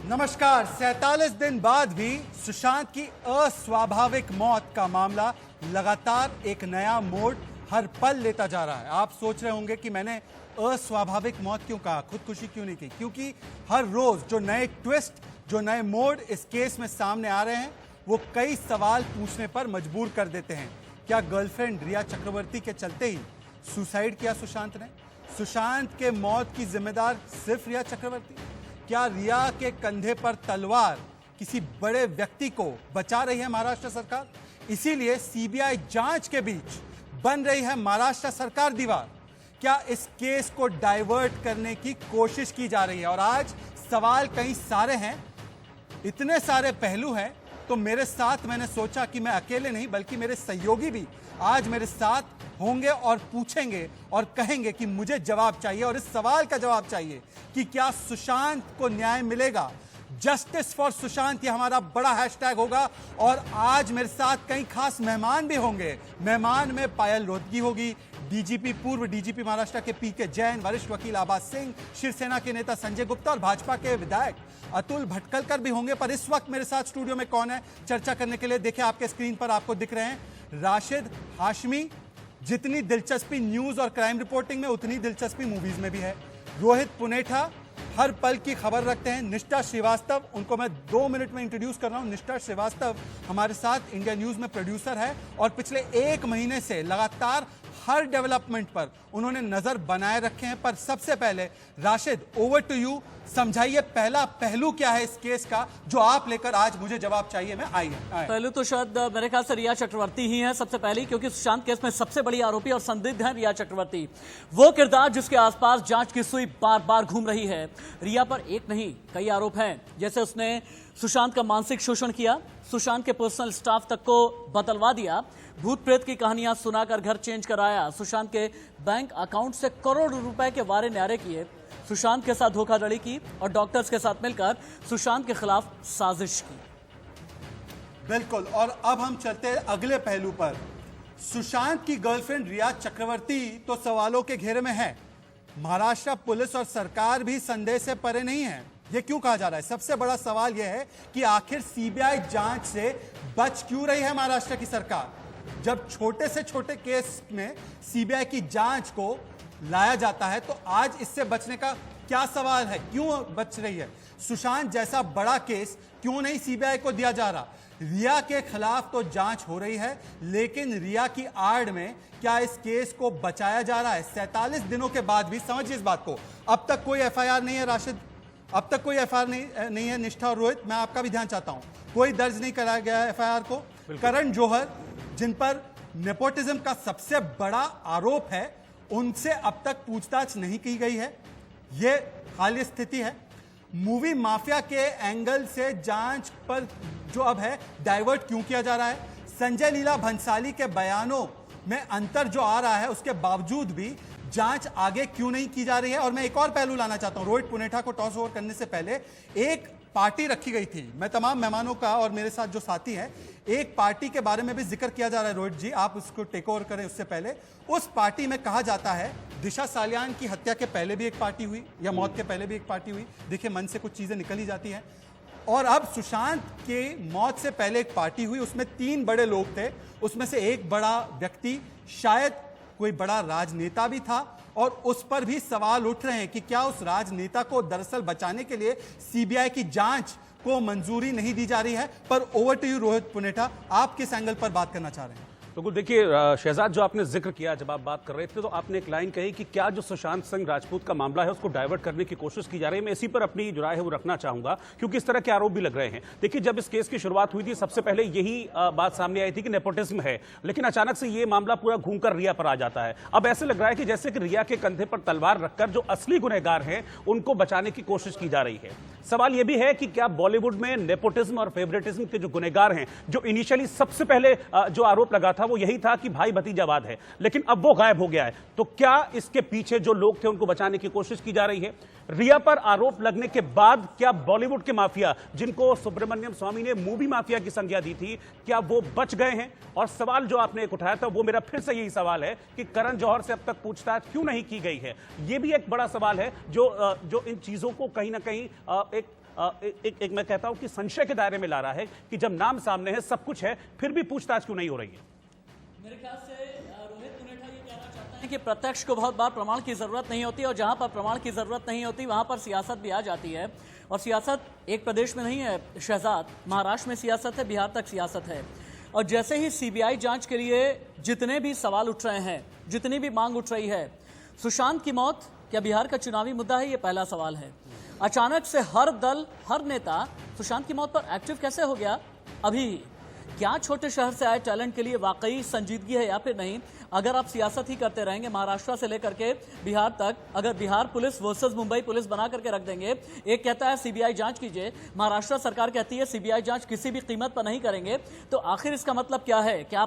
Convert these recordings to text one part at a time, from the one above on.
नमस्कार। 47 दिन बाद भी सुशांत की अस्वाभाविक मौत का मामला लगातार एक नया मोड़ हर पल लेता जा रहा है। आप सोच रहे होंगे कि मैंने अस्वाभाविक मौत क्यों कहा, खुदकुशी क्यों नहीं की, क्योंकि हर रोज जो नए ट्विस्ट, जो नए मोड़ इस केस में सामने आ रहे हैं वो कई सवाल पूछने पर मजबूर कर देते हैं। क्या गर्लफ्रेंड रिया चक्रवर्ती के चलते ही सुसाइड किया सुशांत ने? सुशांत के मौत की जिम्मेदार सिर्फ रिया चक्रवर्ती? क्या रिया के कंधे पर तलवार किसी बड़े व्यक्ति को बचा रही है महाराष्ट्र सरकार? इसीलिए सीबीआई जांच के बीच बन रही है महाराष्ट्र सरकार दीवार। क्या इस केस को डाइवर्ट करने की कोशिश की जा रही है? और आज सवाल कई सारे हैं, इतने सारे पहलू हैं, तो मेरे साथ मैंने सोचा कि मैं अकेले नहीं बल्कि मेरे सहयोगी भी आज मेरे साथ होंगे और पूछेंगे और कहेंगे कि मुझे जवाब चाहिए और इस सवाल का जवाब चाहिए कि क्या सुशांत को न्याय मिलेगा। जस्टिस फॉर सुशांत ये हमारा बड़ा हैशटैग होगा। और आज मेरे साथ कई खास मेहमान भी होंगे। मेहमान में पायल रोहतगी होगी, डीजीपी, पूर्व डीजीपी महाराष्ट्र के पीके जैन, वरिष्ठ वकील आबाद सिंह, शिवसेना के नेता संजय गुप्ता और भाजपा के विधायक अतुल भटकलकर भी होंगे। पर इस वक्त मेरे साथ स्टूडियो में कौन है चर्चा करने के लिए? देखिए, आपके स्क्रीन पर आपको दिख रहे हैं राशिद हाशमी। जितनी दिलचस्पी न्यूज और क्राइम रिपोर्टिंग में, उतनी दिलचस्पी मूवीज में भी है। रोहित पुनेठा हर पल की खबर रखते हैं। निष्ठा श्रीवास्तव, उनको मैं 2 मिनट में इंट्रोड्यूस कर रहा हूं। निष्ठा श्रीवास्तव हमारे साथ इंडिया न्यूज में प्रोड्यूसर है और पिछले 1 महीने से लगातार हर डेवलपमेंट पर उन्होंने नजर बनाए रखे हैं। पर सबसे पहले राशिद, ओवर टू यू। समझाइए पहला पहलू क्या है इस केस का जो आप लेकर आज मुझे जवाब चाहिए मैं आए। पहलू तो शायद मेरे ख्याल से रिया चक्रवर्ती ही है सबसे पहले, क्योंकि सुशांत केस में सबसे बड़ी आरोपी और संदिग्ध है रिया चक्रवर्ती। वो किरदार जिसके आसपास जांच की सुई बार बार घूम रही है। रिया पर एक नहीं कई आरोप हैं, जैसे उसने सुशांत का मानसिक शोषण किया, सुशांत के पर्सनल स्टाफ तक को बदलवा दिया, भूत प्रेत की कहानियां सुनाकर घर चेंज कराया, सुशांत के बैंक अकाउंट से करोड़ों रुपए के वारे न्यारे किए, सुशांत के साथ धोखाधड़ी की और डॉक्टर्स के साथ मिलकर सुशांत के खिलाफ साजिश की। बिल्कुल। और अब हम चलते हैं अगले पहलू पर। सुशांत की गर्लफ्रेंड रिया चक्रवर्ती तो सवालों के घेरे में है। महाराष्ट्र पुलिस और सरकार भी संदेह से परे नहीं है। यह क्यों कहा जा रहा है? सबसे बड़ा सवाल यह है कि आखिर सीबीआई जांच से बच क्यों रही है महाराष्ट्र की सरकार? जब छोटे से छोटे केस में सीबीआई की जांच को लाया जाता है तो आज इससे बचने का क्या सवाल है? क्यों बच रही है? सुशांत जैसा बड़ा केस क्यों नहीं सीबीआई को दिया जा रहा? रिया के खिलाफ तो जांच हो रही है, लेकिन रिया की आड़ में क्या इस केस को बचाया जा रहा है? 47 दिनों के बाद भी, समझिए इस बात को, अब तक कोई एफआईआर नहीं है राशिद, अब तक कोई एफआईआर नहीं है। निष्ठा और रोहित, मैं आपका भी ध्यान चाहता हूं, कोई दर्ज नहीं कराया गया है एफआईआर को। करण जौहर, जिन पर नेपोटिज्म का सबसे बड़ा आरोप है, उनसे अब तक पूछताछ नहीं की गई है। यह हालिया स्थिति है। मूवी माफिया के एंगल से जांच पर जो अब है डाइवर्ट क्यों किया जा रहा है? संजय लीला भंसाली के बयानों में अंतर जो आ रहा है उसके बावजूद भी जांच आगे क्यों नहीं की जा रही है? और मैं एक और पहलू लाना चाहता हूं। रोहित पुनेठा को टॉस ओवर करने से पहले एक पार्टी रखी गई थी। मैं तमाम मेहमानों का और मेरे साथ जो साथी हैं, एक पार्टी के बारे में भी जिक्र किया जा रहा है। रोहित जी, आप उसको टेक ओवर करें उससे पहले। उस पार्टी में कहा जाता है दिशा सालियान की हत्या के पहले भी एक पार्टी हुई, या मौत के पहले भी एक पार्टी हुई। देखिए, मन से कुछ चीजें निकल ही जाती हैं। और अब सुशांत के मौत से पहले एक पार्टी हुई, उसमें 3 बड़े लोग थे। उसमें से एक बड़ा व्यक्ति शायद कोई बड़ा राजनेता भी था, और उस पर भी सवाल उठ रहे हैं कि क्या उस राजनेता को दरअसल बचाने के लिए सीबीआई की जांच को मंजूरी नहीं दी जा रही है? पर over to you Rohit Punetha, आप किस एंगल पर बात करना चाह रहे हैं? बिल्कुल, देखिए शहजाद, जो आपने जिक्र किया, जब आप बात कर रहे थे तो आपने एक लाइन कही कि क्या जो सुशांत सिंह राजपूत का मामला है उसको डाइवर्ट करने की कोशिश की जा रही है। मैं इसी पर अपनी जो राय है वो रखना चाहूंगा, क्योंकि इस तरह के आरोप भी लग रहे हैं। देखिए, जब इस केस की शुरुआत हुई थी सबसे पहले यही बात सामने आई थी कि नेपोटिज्म है, लेकिन अचानक से ये मामला पूरा घूमकर रिया पर आ जाता है। अब ऐसे लग रहा है कि जैसे कि रिया के कंधे पर तलवार रखकर जो असली गुनहगार हैं उनको बचाने की कोशिश की जा रही है। सवाल यह भी है कि क्या बॉलीवुड में नेपोटिज्म और फेवरेटिज्म के जो गुनहगार हैं, जो इनिशियली सबसे पहले जो आरोप लगा था वो यही था कि भाई भतीजावाद है, लेकिन अब वो गायब हो गया है, तो क्या इसके पीछे जो लोग थे उनको बचाने की कोशिश की जा रही है? रिया पर आरोप लगने के बाद क्या बॉलीवुड के माफिया, जिनको सुब्रमण्यम स्वामी ने मूवी माफिया की संज्ञा दी थी, क्या वो बच गए हैं? और सवाल जो आपने एक उठाया था वो मेरा फिर से यही सवाल है कि करण जौहर से अब तक पूछताछ क्यों नहीं की गई है? ये भी एक बड़ा सवाल है जो इन चीजों को कहीं ना कहीं एक एक मैं कहता हूं कि संशय के दायरे में ला रहा है कि जब नाम सामने है, सब कुछ है, फिर भी पूछताछ क्यों नहीं हो रही है? मेरे ख्याल से रोहित मुनेठा ये कहना चाहते हैं कि प्रत्यक्ष को बहुत बार प्रमाण की जरूरत नहीं होती, और जहां पर प्रमाण की जरूरत नहीं होती वहां पर सियासत भी आ जाती है। और सियासत एक प्रदेश में नहीं है शहजाद, महाराष्ट्र में सियासत है, बिहार तक सियासत है। और जैसे ही सीबीआई जांच के लिए जितने भी सवाल उठ रहे हैं, जितनी भी मांग उठ रही है, सुशांत की मौत क्या बिहार का चुनावी मुद्दा है, ये पहला सवाल है। अचानक से हर दल, हर नेता सुशांत की मौत पर एक्टिव कैसे हो गया अभी? क्या छोटे शहर से आए टैलेंट के लिए वाकई संजीदगी है या फिर नहीं? अगर आप सियासत ही करते रहेंगे महाराष्ट्र से लेकर के बिहार तक, अगर Bihar police versus Mumbai police बना करके रख देंगे, एक कहता है सीबीआई जांच कीजिए, महाराष्ट्र सरकार कहती है सीबीआई जांच किसी भी कीमत पर नहीं करेंगे, तो आखिर इसका मतलब क्या है? क्या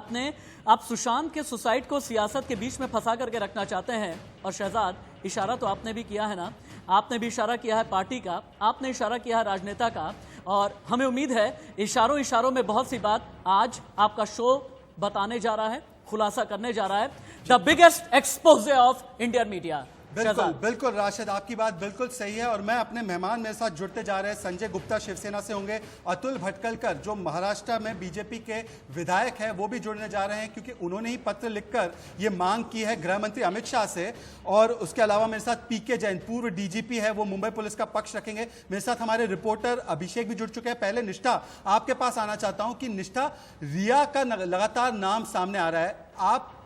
आप सुशांत के सुसाइड को सियासत के बीच में फंसा करके रखना चाहते हैं? और शहजाद, इशारा तो आपने भी किया है ना, आपने भी इशारा किया है पार्टी का, आपने इशारा किया है राजनेता का, और हमें उम्मीद है इशारों इशारों में बहुत सी बात आज आपका शो बताने जा रहा है, खुलासा करने जा रहा है। The biggest exposé of Indian media. बिल्कुल बिल्कुल राशिद, आपकी बात बिल्कुल सही है। और मैं अपने मेहमान मेरे साथ जुड़ते जा रहे हैं, संजय गुप्ता शिवसेना से होंगे, अतुल भटकलकर जो महाराष्ट्र में बीजेपी के विधायक हैं वो भी जुड़ने जा रहे हैं, क्योंकि उन्होंने ही पत्र लिखकर ये मांग की है गृह मंत्री अमित शाह से। और उसके अलावा मेरे साथ पीके जैन, पूर्व डीजीपी है, वो मुंबई पुलिस का पक्ष रखेंगे। मेरे साथ हमारे रिपोर्टर अभिषेक भी जुड़ चुके हैं। पहले निष्ठा, आपके पास आना चाहता हूं कि निष्ठा, रिया का लगातार नाम सामने आ रहा है, आप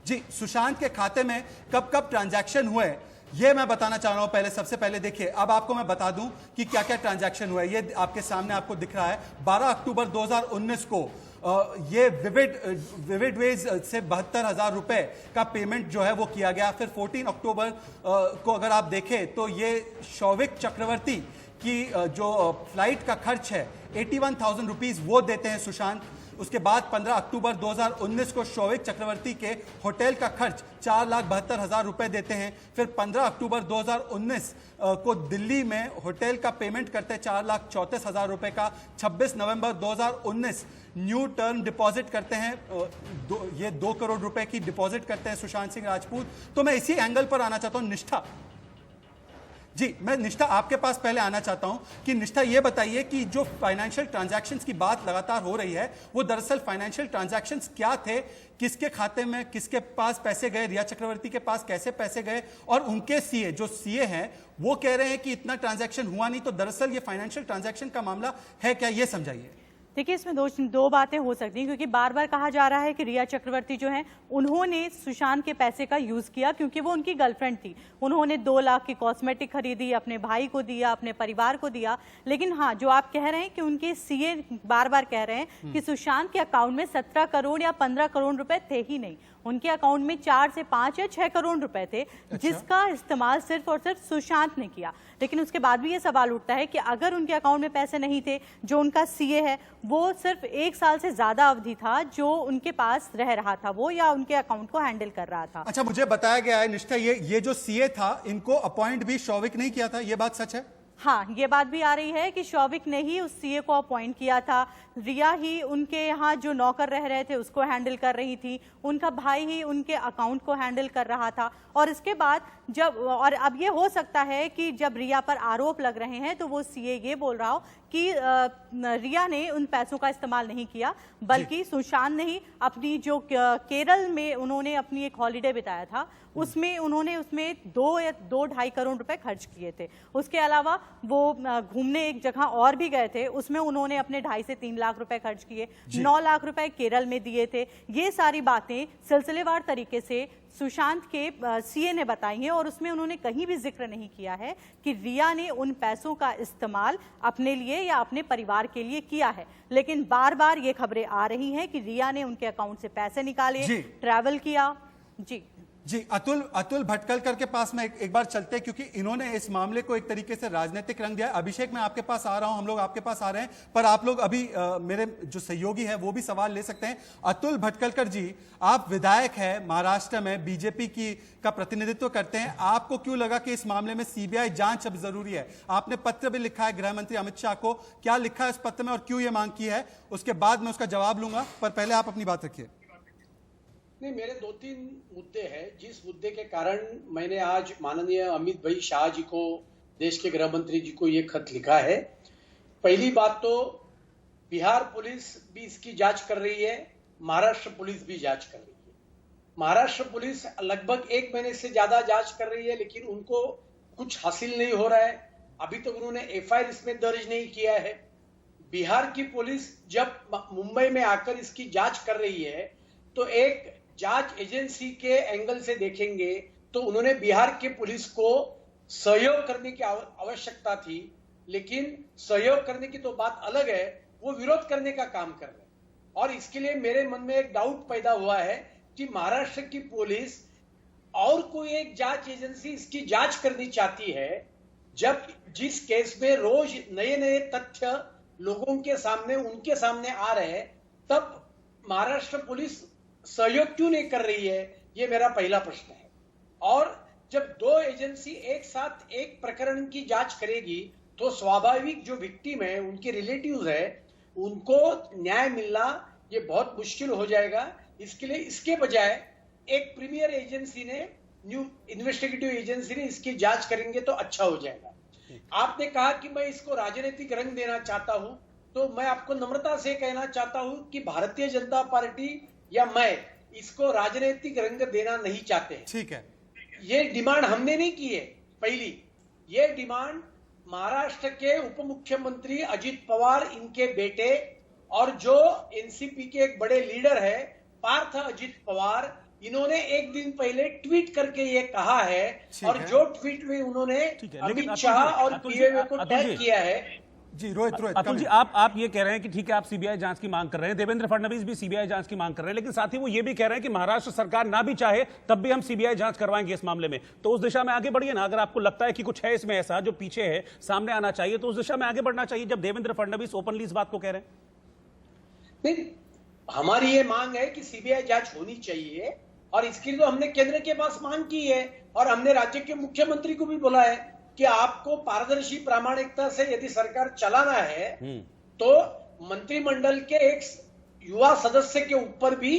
जी सुशांत के खाते में कब कब ट्रांजैक्शन हुए ये मैं बताना चाह रहा हूं। पहले सबसे पहले देखिए, अब आपको मैं बता दूं कि क्या क्या ट्रांजैक्शन हुआ है। ये आपके सामने आपको दिख रहा है, 12 अक्टूबर 2019 को ये विविड वेज से 72,000 रुपए का पेमेंट जो है वो किया गया। फिर 14 अक्टूबर को अगर आप देखें तो ये शौविक चक्रवर्ती की जो फ्लाइट का खर्च है 81,000 रुपीज वो देते हैं सुशांत। उसके बाद 15 अक्टूबर 2019 को शौविक चक्रवर्ती के होटल का खर्च 4,72,000 रुपए देते हैं। फिर 15 अक्टूबर 2019 को दिल्ली में होटल का पेमेंट करते हैं 4,34,000 रुपए का। 26 नवंबर 2019 न्यू टर्म डिपॉजिट करते हैं, ये 2 करोड़ रुपए की डिपॉजिट करते हैं सुशांत सिंह राजपूत। तो मैं इसी एंगल पर आना चाहता हूं। निष्ठा जी, मैं निष्ठा आपके पास पहले आना चाहता हूं कि निष्ठा ये बताइए कि जो फाइनेंशियल ट्रांजैक्शंस की बात लगातार हो रही है वो दरअसल फाइनेंशियल ट्रांजैक्शंस क्या थे, किसके खाते में किसके पास पैसे गए, रिया चक्रवर्ती के पास कैसे पैसे गए, और उनके सीए जो सीए हैं वो कह रहे हैं कि इतना ट्रांजैक्शन हुआ नहीं, तो दरअसल ये फाइनेंशियल ट्रांजैक्शन का मामला है क्या, ये समझाइए। देखिए, इसमें दो बातें हो सकती हैं, क्योंकि बार बार कहा जा रहा है कि रिया चक्रवर्ती जो है उन्होंने सुशांत के पैसे का यूज किया क्योंकि वो उनकी गर्लफ्रेंड थी। उन्होंने 2 लाख की कॉस्मेटिक खरीदी, अपने भाई को दिया, अपने परिवार को दिया। लेकिन हाँ, जो आप कह रहे हैं कि उनके सीए बार बार कह रहे हैं कि सुशांत के अकाउंट में 17 करोड़ या 15 करोड़ रुपए थे ही नहीं। उनके अकाउंट में 4 से 5 या 6 करोड़ रुपए थे, जिसका इस्तेमाल सिर्फ और सिर्फ सुशांत ने किया। लेकिन उसके बाद भी ये सवाल उठता है कि अगर उनके अकाउंट में पैसे नहीं थे, जो उनका सीए है वो सिर्फ 1 साल से ज्यादा अवधि था जो उनके पास रह रहा था वो, या उनके अकाउंट को हैंडल कर रहा था। अच्छा, मुझे बताया गया है निष्ठा, ये जो सीए था इनको अपॉइंट भी शौविक नहीं किया था, ये बात सच है? हाँ, ये बात भी आ रही है कि शौविक ने ही उस सीए को अपॉइंट किया था। रिया ही उनके यहाँ जो नौकर रह रहे थे उसको हैंडल कर रही थी, उनका भाई ही उनके अकाउंट को हैंडल कर रहा था। और इसके बाद और अब ये हो सकता है कि जब रिया पर आरोप लग रहे हैं तो वो सीए ये बोल रहा हो कि रिया ने उन पैसों का इस्तेमाल नहीं किया, बल्कि सुशांत ने ही अपनी जो केरल में उन्होंने अपनी एक हॉलिडे बिताया था उसमें उन्होंने उसमें 2-2.5 करोड़ रुपए खर्च किए थे। उसके अलावा वो घूमने एक जगह और भी गए थे, उसमें उन्होंने अपने 2.5 से 3 लाख रुपए खर्च किए, 9 लाख रुपए केरल में दिए थे। ये सारी बातें सिलसिलेवार तरीके से सुशांत के सीए ने बताई हैं, और उसमें उन्होंने कहीं भी जिक्र नहीं किया है कि रिया ने उन पैसों का इस्तेमाल अपने लिए या अपने परिवार के लिए किया है। लेकिन बार बार ये खबरें आ रही हैं कि रिया ने उनके अकाउंट से पैसे निकाले, ट्रैवल किया। जी, अतुल भटकलकर के पास में एक बार चलते हैं, क्योंकि इन्होंने इस मामले को एक तरीके से राजनीतिक रंग दिया। अभिषेक, मैं आपके पास आ रहा हूं, हम लोग आपके पास आ रहे हैं, पर आप लोग अभी मेरे जो सहयोगी है वो भी सवाल ले सकते हैं। अतुल भटकलकर जी, आप विधायक हैं, महाराष्ट्र में बीजेपी का प्रतिनिधित्व करते हैं, आपको क्यों लगा कि इस मामले में सीबीआई जांच अब जरूरी है? आपने पत्र भी लिखा है गृह मंत्री अमित शाह को, क्या लिखा है इस पत्र में और क्यों ये मांग की है? उसके बाद मैं उसका जवाब लूंगा, पर पहले आप अपनी बात रखिए। नहीं, मेरे 2-3 मुद्दे हैं जिस मुद्दे के कारण मैंने आज माननीय अमित भाई शाह जी को देश के गृह मंत्री जी को ये खत लिखा है। पहली बात तो बिहार पुलिस भी इसकी जांच कर रही है, महाराष्ट्र पुलिस भी जांच कर रही है। महाराष्ट्र पुलिस लगभग 1 महीने से ज्यादा जांच कर रही है, लेकिन उनको कुछ हासिल नहीं हो रहा है। अभी तक उन्होंने एफआईआर इसमें दर्ज नहीं किया है। बिहार की पुलिस जब मुंबई में आकर इसकी जांच कर रही है तो एक जांच एजेंसी के एंगल से देखेंगे तो उन्होंने बिहार के पुलिस को सहयोग करने की आवश्यकता थी, लेकिन सहयोग करने की तो बात अलग है, वो विरोध करने का काम कर रहे हैं। और इसके लिए मेरे मन में एक डाउट पैदा हुआ है कि महाराष्ट्र की पुलिस और कोई एक जांच एजेंसी इसकी जांच करनी चाहती है, जब जिस केस में रोज नए नए तथ्य लोगों के सामने उनके सामने आ रहे हैं, तब महाराष्ट्र पुलिस सहयोग क्यों नहीं कर रही है, ये मेरा पहला प्रश्न है। और जब 2 एजेंसी एक साथ एक प्रकरण की जांच करेगी तो स्वाभाविक जो विक्टिम है, उनके रिलेटिव्स है, उनको न्याय मिलना ये बहुत मुश्किल हो जाएगा। इसके लिए इसके बजाय एक प्रीमियर एजेंसी ने, न्यू इन्वेस्टिगेटिव एजेंसी ने इसकी जांच करेंगे तो अच्छा हो जाएगा। आपने कहा कि मैं इसको राजनीतिक रंग देना चाहता हूं, तो मैं आपको नम्रता से कहना चाहता हूं कि भारतीय जनता पार्टी या मैं इसको राजनीतिक रंग देना नहीं चाहते। ठीक है, ये डिमांड हमने नहीं की है। पहली ये डिमांड महाराष्ट्र के उप मुख्यमंत्री अजित पवार, इनके बेटे और जो एनसीपी के एक बड़े लीडर है पार्थ अजित पवार, इन्होंने एक दिन पहले ट्वीट करके ये कहा है। और जो ट्वीट में उन्होंने अमित शाह और पीएमओ को टैग किया है। जी रोहित अतुल जी, आप ये कह रहे हैं कि ठीक है आप सीबीआई जांच की मांग कर रहे हैं, देवेंद्र फडणवीस भी सीबीआई जांच की मांग कर रहे हैं, लेकिन साथ ही वो ये भी कह रहे हैं कि महाराष्ट्र सरकार ना भी चाहे तब भी हम सीबीआई जांच करवाएंगे इस मामले में। तो उस दिशा में आगे बढ़िए ना। अगर आपको लगता है कि कुछ है इसमें ऐसा जो पीछे है, सामने आना चाहिए, तो उस दिशा में आगे बढ़ना चाहिए, जब देवेंद्र फडणवीस ओपनली इस बात को कह रहे हैं। नहीं, हमारी ये मांग है कि सीबीआई जांच होनी चाहिए और इसके लिए तो हमने केंद्र के पास मांग की है और हमने राज्य के मुख्यमंत्री को भी बोला है कि आपको पारदर्शी प्रामाणिकता से यदि सरकार चलाना है तो मंत्रिमंडल के एक युवा सदस्य के ऊपर भी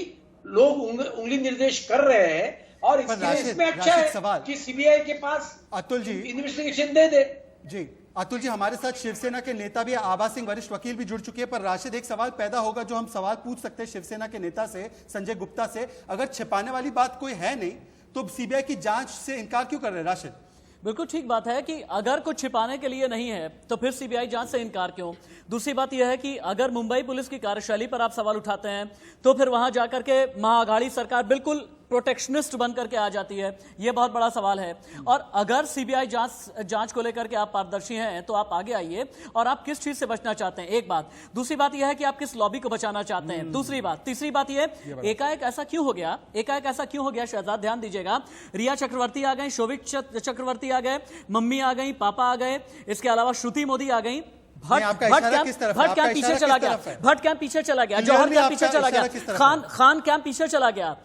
लोग उंगली निर्देश कर रहे हैं और इसमें अच्छा है कि सीबीआई के पास अतुल जी इन्वेस्टिगेशन दे दे। जी अतुल जी, हमारे साथ शिवसेना के नेता भी आभा सिंह वरिष्ठ वकील भी जुड़ चुके हैं, पर राशिद एक सवाल पैदा होगा जो हम सवाल पूछ सकते हैं शिवसेना के नेता से, संजय गुप्ता से। अगर छिपाने वाली बात कोई है नहीं तो सीबीआई की जांच से इनकार क्यों कर रहे हैं राशिद? बिल्कुल ठीक बात है कि अगर कुछ छिपाने के लिए नहीं है तो फिर सीबीआई जांच से इनकार क्यों। दूसरी बात यह है कि अगर मुंबई पुलिस की कार्यशैली पर आप सवाल उठाते हैं तो फिर वहां जाकर के महाअघाड़ी सरकार बिल्कुल प्रोटेक्शनिस्ट बन करके आ जाती है, यह बहुत बड़ा सवाल है। और अगर सीबीआई जांच को लेकर के आप पारदर्शी हैं तो आप आगे आइए और आप किस चीज से बचना चाहते हैं, एक बात। दूसरी बात यह है कि आप किस लॉबी को बचाना चाहते हैं, दूसरी बात। तीसरी बात यह एकाएक ऐसा क्यों हो गया, एकाएक ऐसा क्यों हो गया शहजाद, ध्यान दीजिएगा। रिया चक्रवर्ती आ गई, शोभिक चक्रवर्ती आ गए, मम्मी आ गई, पापा आ गए, इसके अलावा श्रुति मोदी आ गई। भट्ट कैंप पीछे चला गया, भट्ट कैंप पीछे चला गया, जौहर कैंप पीछे चला गया, खान कैंप पीछे चला गया।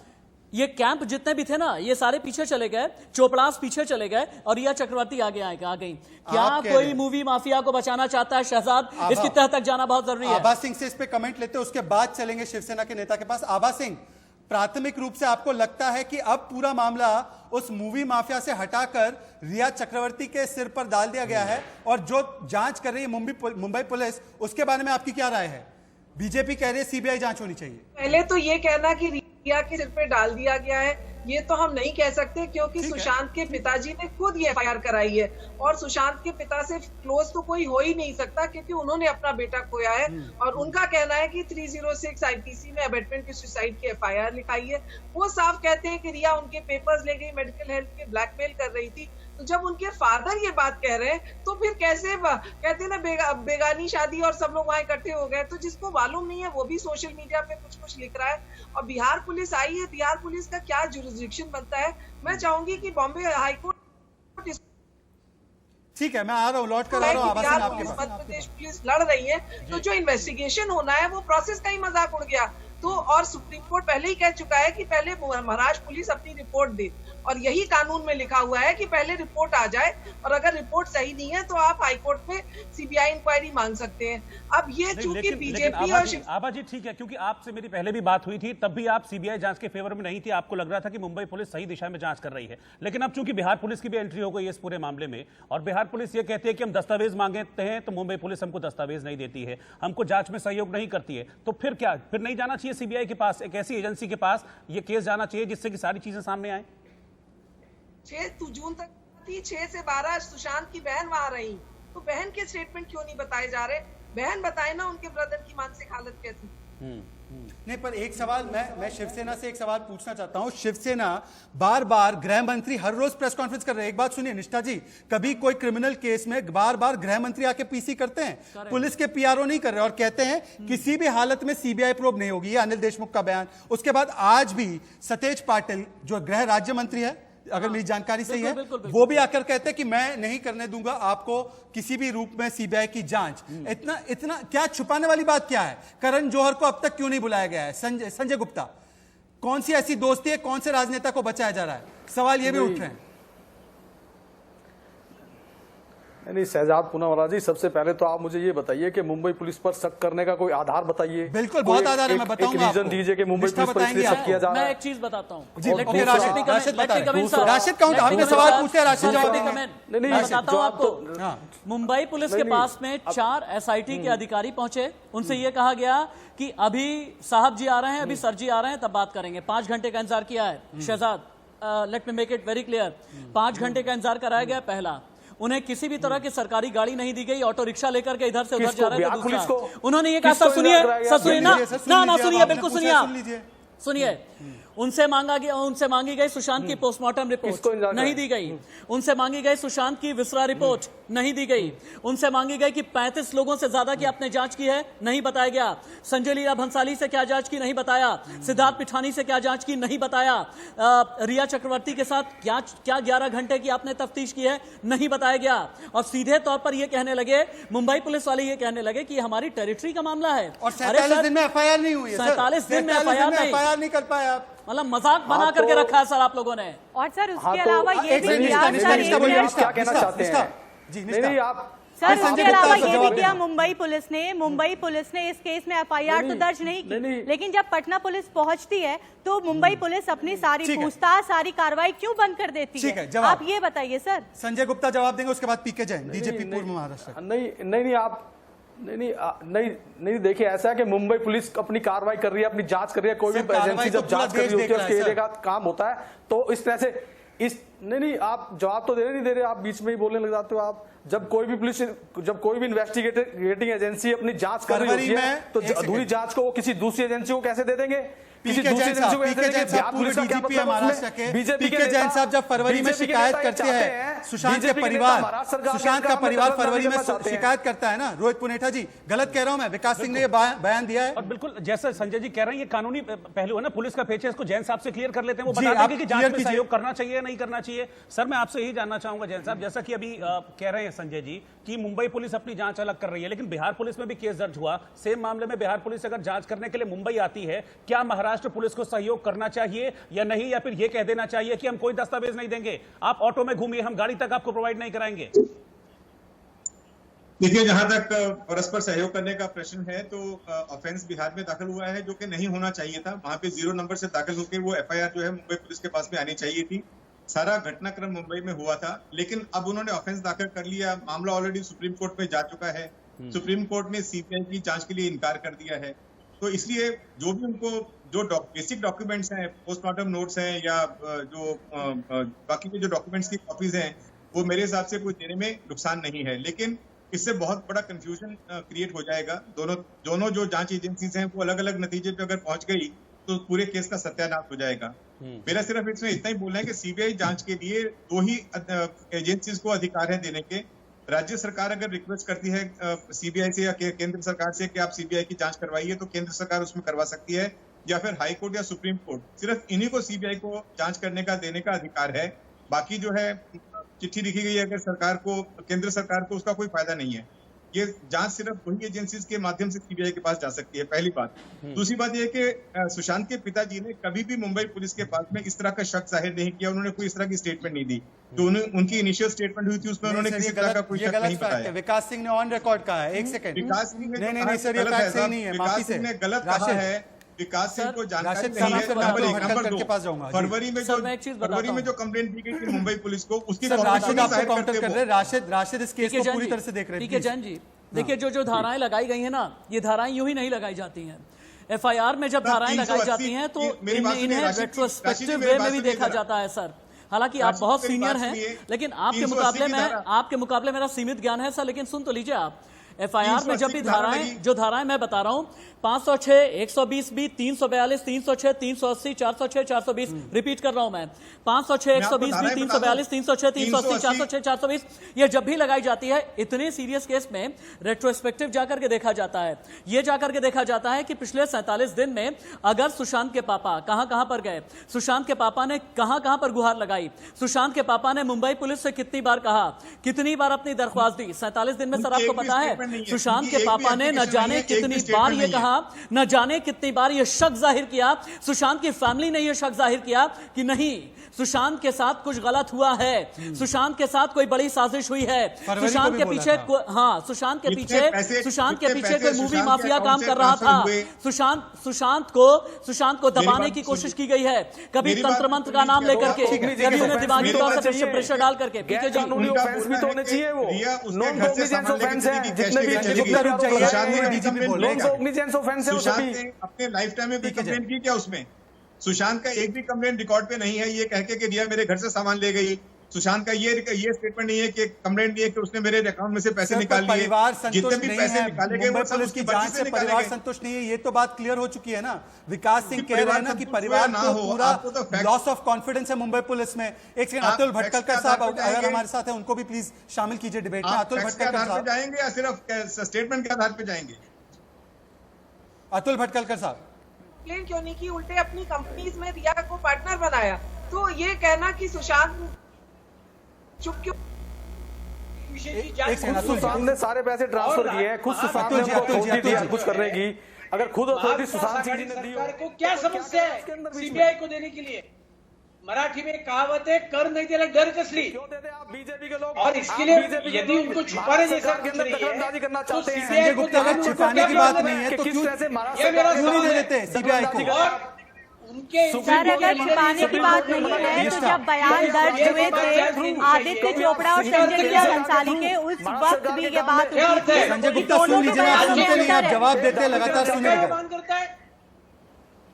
ये कैंप जितने भी थे ना, ये सारे पीछे चले गए, चोपड़ास पीछे चले गए और रिया चक्रवर्ती आगे आ गई। क्या कोई मूवी माफिया को बचाना चाहता है शहजाद? इसकी तह तक जाना बहुत जरूरी है। आभा सिंह से इस पे कमेंट लेते हैं, उसके बाद चलेंगे शिवसेना के नेता के पास। आभा सिंह, प्राथमिक रूप से आपको लगता है कि अब पूरा मामला उस मूवी माफिया से हटाकर रिया चक्रवर्ती के सिर पर डाल दिया गया है और जो जांच कर रही है मुंबई पुलिस, उसके बारे में आपकी क्या राय है? बीजेपी कह रही है सीबीआई जांच होनी चाहिए। पहले तो ये कहना कि रिया के सिर पे डाल दिया गया है, ये तो हम नहीं कह सकते, क्योंकि सुशांत के पिताजी ने खुद ये एफआईआर कराई है और सुशांत के पिता से क्लोज तो कोई हो ही नहीं सकता क्योंकि उन्होंने अपना बेटा खोया है और उनका कहना है कि 306 आईपीसी में अबेटमेंट की सुसाइड की एफआईआर लिखाई है। वो साफ कहते हैं कि रिया उनके पेपर्स ले गई, मेडिकल हेल्प के ब्लैकमेल कर रही थी। तो जब उनके फादर ये बात कह रहे हैं तो फिर कैसे कहते हैं ना बेगानी शादी और सब लोग वहां इकट्ठे हो गए। तो जिसको मालूम नहीं है वो भी सोशल मीडिया पे कुछ लिख रहा है। और बिहार पुलिस आई है, बिहार पुलिस का क्या जुरिस्डिक्शन बनता है? मैं चाहूंगी कि बॉम्बे हाईकोर्ट, ठीक है मैं आ रहा हूँ, लौट कर आ रहा हूँ। मध्य प्रदेश पुलिस लड़ रही है तो जो इन्वेस्टिगेशन होना है वो प्रोसेस का ही मजाक उड़ गया। तो और सुप्रीम कोर्ट पहले ही कह चुका है कि पहले महाराष्ट्र पुलिस अपनी रिपोर्ट दे। और यही कानून में लिखा हुआ है कि पहले रिपोर्ट आ जाए और अगर रिपोर्ट सही नहीं है तो आप हाईकोर्ट में सीबीआई इंक्वायरी मांग सकते हैं। अब ये चूंकि बीजेपी और आभा जी ठीक है, क्योंकि आपसे मेरी पहले भी बात हुई थी, तब भी आप सीबीआई जांच के फेवर में नहीं थी, आपको लग रहा था कि मुंबई पुलिस सही दिशा में जांच कर रही है। लेकिन अब चूंकि बिहार पुलिस की भी एंट्री हो गई है इस पूरे मामले में, और बिहार पुलिस ये कहती है कि हम दस्तावेज मांगते हैं तो मुंबई पुलिस हमको दस्तावेज नहीं देती है, हमको जांच में सहयोग नहीं करती है, तो फिर क्या, फिर नहीं जाना चाहिए सीबीआई के पास, एक ऐसी एजेंसी के पास ये केस जाना चाहिए जिससे कि सारी चीजें सामने आए? 6 जून तक थी, 6 से 12 सुशांत की बहन वहां रही, तो बहन के स्टेटमेंट क्यों नहीं बताए जा रहे? बहन बताए ना उनके ब्रदर की मानसिक हालत कैसी। नहीं, पर एक सवाल मैं शिवसेना से एक सवाल पूछना चाहता हूं। शिवसेना बार बार, गृह मंत्री हर रोज प्रेस कॉन्फ्रेंस कर रहे हैं। एक बात सुनिए निष्ठा जी, कभी कोई क्रिमिनल केस में बार बार गृह मंत्री आके पीसी करते हैं, पुलिस के पीआरओ नहीं कर रहे, और कहते हैं किसी भी हालत में सीबीआई प्रोब नहीं होगी। ये अनिल देशमुख का बयान। उसके बाद आज भी सतेज पाटिल जो गृह राज्य मंत्री है, अगर मेरी जानकारी सही है, वो भी आकर कहते हैं कि मैं नहीं करने दूंगा आपको किसी भी रूप में सीबीआई की जांच। इतना क्या छुपाने वाली बात क्या है? करण जौहर को अब तक क्यों नहीं बुलाया गया है? संजय गुप्ता, कौन सी ऐसी दोस्ती है, कौन से राजनेता को बचाया जा रहा है? सवाल ये भी उठ रहे हैं। नहीं, शहजाद पूनावाला जी, सबसे पहले तो आप मुझे ये बताइए कि मुंबई पुलिस पर शक करने का कोई आधार बताइए। बिल्कुल, बहुत आधार है, मैं बताऊंगा आपको। रीजन दीजिए कि मुंबई पुलिस पर इसलिए शक किया जा रहा है। मैं एक चीज बताता हूँ, राशिद काउंट, आपने सवाल पूछा, राशिद जवाब मैं बताता हूँ आपको। मुंबई पुलिस के पास में 4 SIT के अधिकारी पहुंचे, उनसे ये कहा गया कि अभी साहब जी आ रहे हैं, अभी सर जी आ रहे हैं, तब बात करेंगे। 5 घंटे का इंतजार किया है Shehzad, let me make it very clear, 5 घंटे का इंतजार कराया गया। पहला, उन्हें किसी भी तरह की सरकारी गाड़ी नहीं दी गई, ऑटो रिक्शा लेकर के इधर से उधर जा रहे थे। दूसरा, उन्होंने ये कहा, सर सुनिए ना सुनिए, बिल्कुल सुनिए, उनसे मांगी गई सुशांत की पोस्टमार्टम रिपोर्ट, नहीं दी गई। उनसे मांगी गई सुशांत की विसरा रिपोर्ट, नहीं दी गई। उनसे मांगी गई कि 35 लोगों से ज्यादा की आपने जांच की है, नहीं बताया गया। संजय लीला भंसाली से क्या जांच की, नहीं बताया। सिद्धार्थ पिठानी से क्या जांच की, नहीं बताया। रिया चक्रवर्ती के साथ क्या 11 घंटे की आपने तफ्तीश की है, नहीं बताया गया। और सीधे तौर पर यह कहने लगे, मुंबई पुलिस वाले ये कहने लगे कि हमारी टेरिटरी का मामला है। और 47 दिन में एफआईआर नहीं हुई है, 47 दिन में एफआईआर नहीं कर पाए आप। मतलब मजाक बना करके रखा है सर आप लोगों ने। और सर उसके अलावा ये भी क्या कहना चाहते हैं जी? नहीं, आप सर उसके अलावा ये भी किया, मुंबई पुलिस ने इस केस में एफआईआर तो दर्ज नहीं की, लेकिन जब पटना पुलिस पहुंचती है तो मुंबई पुलिस अपनी सारी पूछताछ, सारी कार्रवाई क्यों बंद कर देती है? आप ये बताइए सर। संजय गुप्ता जवाब देंगे, उसके बाद पीके जैन, डीजीपी पूर्व महाराष्ट्र। नहीं, आप नहीं, देखिए, ऐसा है कि मुंबई पुलिस अपनी कार्रवाई कर रही है, अपनी जांच कर रही है। कोई भी एजेंसी जब जांच कर रही होती है, उसके एरिया का काम होता है, तो इस तरह से नहीं, आप जवाब तो नहीं दे रहे, आप बीच में ही बोलने लग जाते हो। आप जब कोई भी इन्वेस्टिगेटिंग एजेंसी अपनी जांच कर रही होती है, तो अधूरी जांच को वो किसी दूसरी एजेंसी को कैसे दे देंगे? पीके जैन साहब जब फरवरी में शिकायत करते हैं, सुशांत का परिवार फरवरी में शिकायत करता है ना, रोहित पुनेठा जी, गलत कह रहा हूं मैं? विकास सिंह ने ये बयान दिया है। और बिल्कुल जैसा संजय जी कह रहे हैं, ये कानूनी पहलू है ना, पुलिस का पेच है, इसको जैन साहब से क्लियर कर लेते हैं, वो बता देंगे कि जांच में सहयोग करना चाहिए या नहीं करना चाहिए। सर मैं आपसे यही जानना चाहूंगा जैन साहब, जैसा कि अभी कह रहे हैं संजय जी कि मुंबई पुलिस अपनी जांच अलग कर रही है, लेकिन बिहार पुलिस में भी केस दर्ज हुआ, सेम मामले में बिहार पुलिस अगर जांच करने के लिए मुंबई आती है, क्या महाराष्ट्र पुलिस को सहयोग करना चाहिए या नहीं, या फिर यह कह देना चाहिए कि हम कोई दस्तावेज नहीं देंगे, आप ऑटो में घूमिए, हम गाड़ी तक आपको प्रोवाइड नहीं कराएंगे? देखिए, जहां तक परस्पर सहयोग करने का प्रश्न है, तो ऑफेंस बिहार में दाखिल हुआ है जो कि नहीं होना चाहिए था। वहां पे 0 नंबर से दाखिल होकर वो एफआईआर जो है मुंबई पुलिस के पास में आनी चाहिए थी। सारा घटनाक्रम मुंबई में हुआ था, लेकिन अब उन्होंने ऑफेंस दाखिल कर लिया, मामला ऑलरेडी सुप्रीम कोर्ट में जा चुका है। सुप्रीम कोर्ट ने सीबीआई की जांच के लिए इनकार कर दिया है, तो इसलिए जो भी उनको जो बेसिक डॉक्यूमेंट्स हैं, पोस्टमार्टम नोट्स हैं या जो बाकी के जो डॉक्यूमेंट्स की कॉपीज हैं, वो मेरे हिसाब से कोई देने में नुकसान नहीं है। लेकिन इससे बहुत बड़ा कंफ्यूजन क्रिएट हो जाएगा। दोनों जो जांच एजेंसीज हैं वो अलग अलग नतीजे पे अगर पहुंच गई तो पूरे केस का सत्यानाश हो जाएगा। मेरा सिर्फ इसमें इतना ही बोलना है कि सीबीआई जांच के लिए 2 ही एजेंसीज को अधिकार है देने के। राज्य सरकार अगर रिक्वेस्ट करती है सीबीआई से या केंद्र सरकार से कि आप सीबीआई की जांच करवाइए, तो केंद्र सरकार उसमें करवा सकती है, या फिर हाई कोर्ट या सुप्रीम कोर्ट, सिर्फ इन्हीं को सीबीआई को जांच करने का देने का अधिकार है। बाकी जो है चिट्ठी लिखी गई है अगर सरकार को, केंद्र सरकार को, उसका कोई फायदा नहीं है। ये जांच सिर्फ वही एजेंसीज के माध्यम से सीबीआई के पास जा सकती है, पहली बात। दूसरी बात यह कि सुशांत के पिताजी ने कभी भी मुंबई पुलिस के पास में इस तरह का शक जाहिर नहीं किया, उन्होंने कोई इस तरह की स्टेटमेंट नहीं दी। तो उनकी इनिशियल स्टेटमेंट हुई थी, उसमें उन्होंने किसी तरह का कोई शक नहीं बताया। विकास सिंह ने ऑन रिकॉर्ड कहा है, एक सेकंड, विकास सिंह ने नहीं सर, ये फैक्ट सही नहीं है, माफी से गलत कहा है। विकास सिंह को जानकारी नहीं है। नंबर दो, फरवरी में जो कंप्लेंट दी गई थी मुंबई पुलिस को, उसकी राशिद आपको काउंटर कर रहे हैं। राशिद इस केस को पूरी तरह से देख रहे हैं। जैन जी देखिए, जो धाराएं लगाई गई है ना, ये धाराएं यूं ही नहीं लगाई जाती हैं। एफआईआर में जब धाराएं लगाई जाती हैं तो इन्हें रेट्रोस्पेक्टिव वे में भी देखा जाता है सर। हालांकि आप बहुत सीनियर हैं, लेकिन आपके मुकाबले मेरा सीमित ज्ञान है सर। लेकिन सुन तो लीजिए आप, एफआईआर में जब भी जो धाराएं मैं बता रहा हूं, 506, 120B, 342, 306, 380, 406, 420, रिपीट कर रहा हूं मैं, 506, 120B, 342, 306, 380, 406, 420, ये जब भी लगाई जाती है, इतने सीरियस केस में रेट्रोस्पेक्टिव जाकर के देखा जाता है। ये जाकर के देखा जाता है कि पिछले 47 दिन में अगर सुशांत के पापा कहां पर गए, सुशांत के पापा ने कहां पर गुहार लगाई, सुशांत के पापा ने मुंबई पुलिस से कितनी बार कहा, कितनी बार अपनी दरख्वास्त दी 47 दिन में। सर आपको पता है सुशांत के पापा ने न जाने कितनी बार ये कहा, न जाने कितनी बार ये शक जाहिर किया, सुशांत की फैमिली ने ये शक जाहिर किया कि नहीं, सुशांत के साथ कुछ गलत हुआ है, सुशांत के साथ कोई बड़ी साजिश हुई है, सुशांत के पीछे सुशांत के पीछे कोई मूवी माफिया काम कर रहा था, सुशांत को दबाने की कोशिश की गई है, कभी तंत्र मंत्र का नाम लेकर के, कभी उन्हें दिमागी तौर से प्रेशर डाल करके। पीके जी अपने लाइफ टाइम में भी कंप्लेंट की क्या उसमें? सुशांत का एक भी कंप्लेंट रिकॉर्ड पे नहीं है ये कह के कि रिया मेरे घर से सामान ले गई। सुशांत का ये स्टेटमेंट नहीं है कि कंप्लेंट नहीं है कि उसने मेरे अकाउंट में से पैसे निकाल लिए। परिवार संतुष्ट नहीं है, निकाले गए मुंबई पुलिस की जांच से परिवार संतुष्ट नहीं है, ये तो बात क्लियर हो चुकी है ना। विकास सिंह कह रहे हैं ना कि परिवार को पूरा लॉस ऑफ कॉन्फिडेंस है मुंबई पुलिस में। एक सेकंड, अतुल भटकलकर साहब अगर हमारे साथ है, उनको भी प्लीज शामिल कीजिए डिबेट में। अतुल भटकलकर साहब जाएंगे या सिर्फ स्टेटमेंट के आधार पर जाएंगे? अतुल भटकलकर साहब, कंप्लेन क्यों नहीं की, उल्टे अपनी कंपनीज में रिया को पार्टनर बनाया। तो ये कहना कि सुशांत चुप क्यों? सुशांत ने सारे पैसे ट्रांसफर किए हैं, खुद सुशांत ने अथॉरिटी दिया कुछ करने की। अगर खुद अथॉरिटी सुशांत सिंह जी ने दी को क्या समस्या है सीबीआई को देने के लिए? मराठी में कहावत है, कर नहीं दे रहे डर कसली। क्यों देते आप बीजेपी के लोग? और इसके लिए यदि उनको छुपाने जैसा के अंदर दखलंदाजी करना चाहते हैं। संजय गुप्ता को छुपाने की बात नहीं है तो क्यों नहीं दे देते सीबीआई को? सर अगर छुपाने की बात नहीं है तो जब बयान दर्ज हुए थे आदित्य चोपड़ा और संजय लीला भंसाली के, उस वक्त भी ये बात हुई थी। संजय गुप्ता सुन लीजिए, आप सुनते नहीं, आप जवाब देते लगातार सुनेगा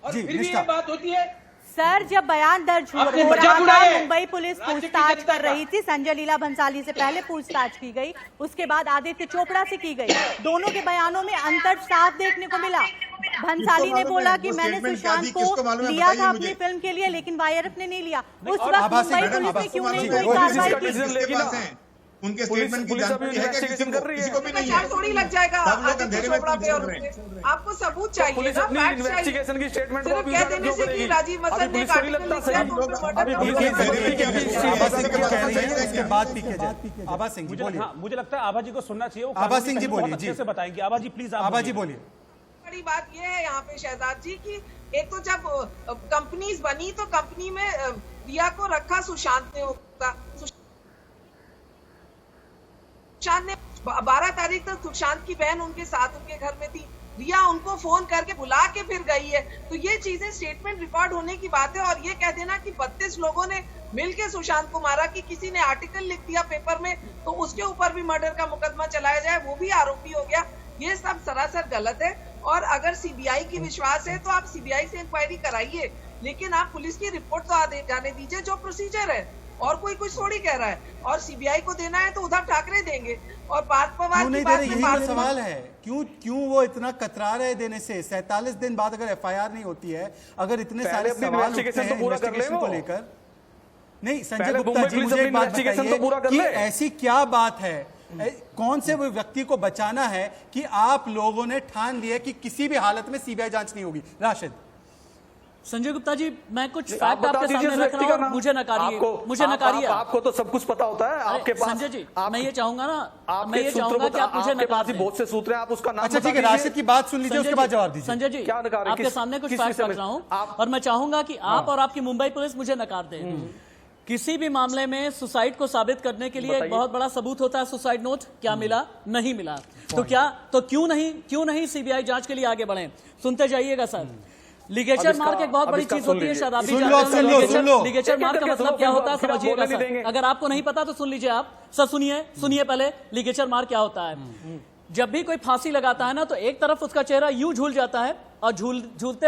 जी। बात होती है सर, जब बयान दर्ज हो रहा था, मुंबई पुलिस पूछताछ कर रही थी, संजय लीला भंसाली से पहले पूछताछ की गई, उसके बाद आदित्य चोपड़ा से की गई। दोनों के बयानों में अंतर साफ देखने को मिला। भंसाली ने बोला कि मैंने सुशांत को लिया था अपनी फिल्म के लिए, लेकिन वाईआरएफ ने नहीं लिया। उस वक्त मुंबई पुलिस ने क्यों नहीं कोई कार्रवाई की? उनके स्टेटमेंट की जानकारी है कि किसी को भी नहीं है। थोड़ी लग जाएगा आपको सबूत चाहिए ना, इन्वेस्टिगेशन की स्टेटमेंट को कह देने से कि राजीव मसल ने आभा सिंह जी बोलिए। मुझे लगता है आभा जी को सुनना चाहिए। आभा सिंह जी बोलिए, अच्छे से बताएंगे। आभा जी प्लीज, आभा जी बोलिए। बड़ी बात यह है यहाँ पे शहजाद जी की एक तो जब कंपनीज बनी तो कंपनी में रिया को रखा सुशांत ने होगा। सुशांत ने 12 तारीख तक सुशांत की बहन उनके साथ उनके घर में थी, रिया उनको फोन करके बुला के फिर गई है। तो ये चीजें स्टेटमेंट रिकॉर्ड होने की बात है। और ये कह देना कि 32 लोगों ने मिलकर सुशांत को मारा, कि किसी ने आर्टिकल लिख दिया पेपर में तो उसके ऊपर भी मर्डर का मुकदमा चलाया जाए, वो भी आरोपी हो गया, ये सब सरासर गलत है। और अगर सीबीआई की विश्वास है तो आप सीबीआई से इंक्वायरी कराइए, लेकिन आप पुलिस की रिपोर्ट तो जाने दीजिए जो प्रोसीजर है। और कोई कुछ थोड़ी कह रहा है, और सीबीआई को देना है तो उद्धव ठाकरे देंगे। और पार्थ पवार की बात यही तो सवाल है, क्यों वो इतना कतरा रहे देने से? 47 दिन बाद अगर एफआईआर नहीं होती है, अगर इतने सारे सवाल उठते हैं इन्वेस्टिगेशन को लेकर। नहीं संजय गुप्ता जी, मुझे एक बात बताइए कि ऐसी क्या बात है, कौन से वो व्यक्ति को बचाना है कि आप लोगों ने ठान लिया कि किसी भी हालत में सीबीआई जांच नहीं होगी? राशिद, संजय गुप्ता जी, मैं कुछ आप फैक्ट बता आपके दीजिए सामने उस रख व्यक्ति रहा का हूं, नाम। मुझे नकारिए, मुझे नकारिए। आपको तो सब कुछ पता होता है आपके पास। संजय जी, मैं ये चाहूंगा ना, मैं आपके ये सूत्र चाहूंगा कि आप मुझे आपके पास ही नकार बहुत से सूत्र हैं, आप उसका नाम अच्छा बता ठीक है, दीजिए। राशिद की बात सुन लीजिए, उसके बाद जवाब दीजिए। संजय जी, क्या नकार है? आपके सामने कुछ फैक्ट रख रहा हूं और मैं चाहूंगा कि आप और आपकी मुंबई पुलिस मुझे नकार दे। किसी भी मामले में सुसाइड को साबित करने के लिए एक बहुत बड़ा सबूत होता है सुसाइड नोट। क्या मिला? नहीं मिला। तो क्यों नहीं सीबीआई जांच के लिए आगे बढ़े? सुनते जाइएगा सर। लिगेचर मार्क एक बहुत बड़ी चीज होती है, शायद आप भी जानते हैं। सुन लो। लिगेचर मार्क का मतलब क्या होता है समझिएगा सर। अगर आपको नहीं पता तो सुन लीजिए आप। सर सुनिए पहले लिगेचर मार्क क्या होता है। जब भी कोई फांसी लगाता है ना, तो एक तरफ उसका चेहरा यूं झूल जाता है और झूलते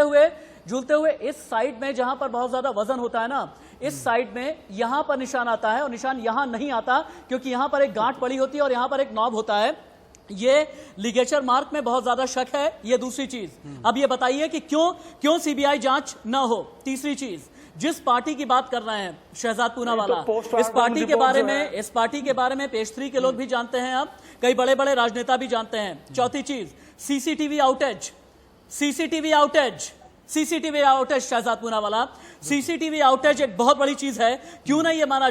हुए इस साइड में जहां पर बहुत ज्यादा वजन होता है ना, इस साइड में यहां पर निशान आता है और निशान यहां नहीं आता क्योंकि यहां पर एक गांठ पड़ी होती है और यहां पर एक नॉब होता है। ये लिगेचर मार्क में बहुत ज्यादा शक है। ये दूसरी चीज। अब ये बताइए कि क्यों सीबीआई जांच ना हो। तीसरी चीज, जिस पार्टी की बात कर रहे हैं शहजाद पूनावाला, इस पार्टी के बारे में पेज 3 के लोग भी जानते हैं, अब कई बड़े बड़े राजनेता भी जानते हैं। चौथी चीज, CCTV outage Shehzad Poonawalla, CCTV outage एक बहुत बड़ी चीज है। क्यों ना ये माना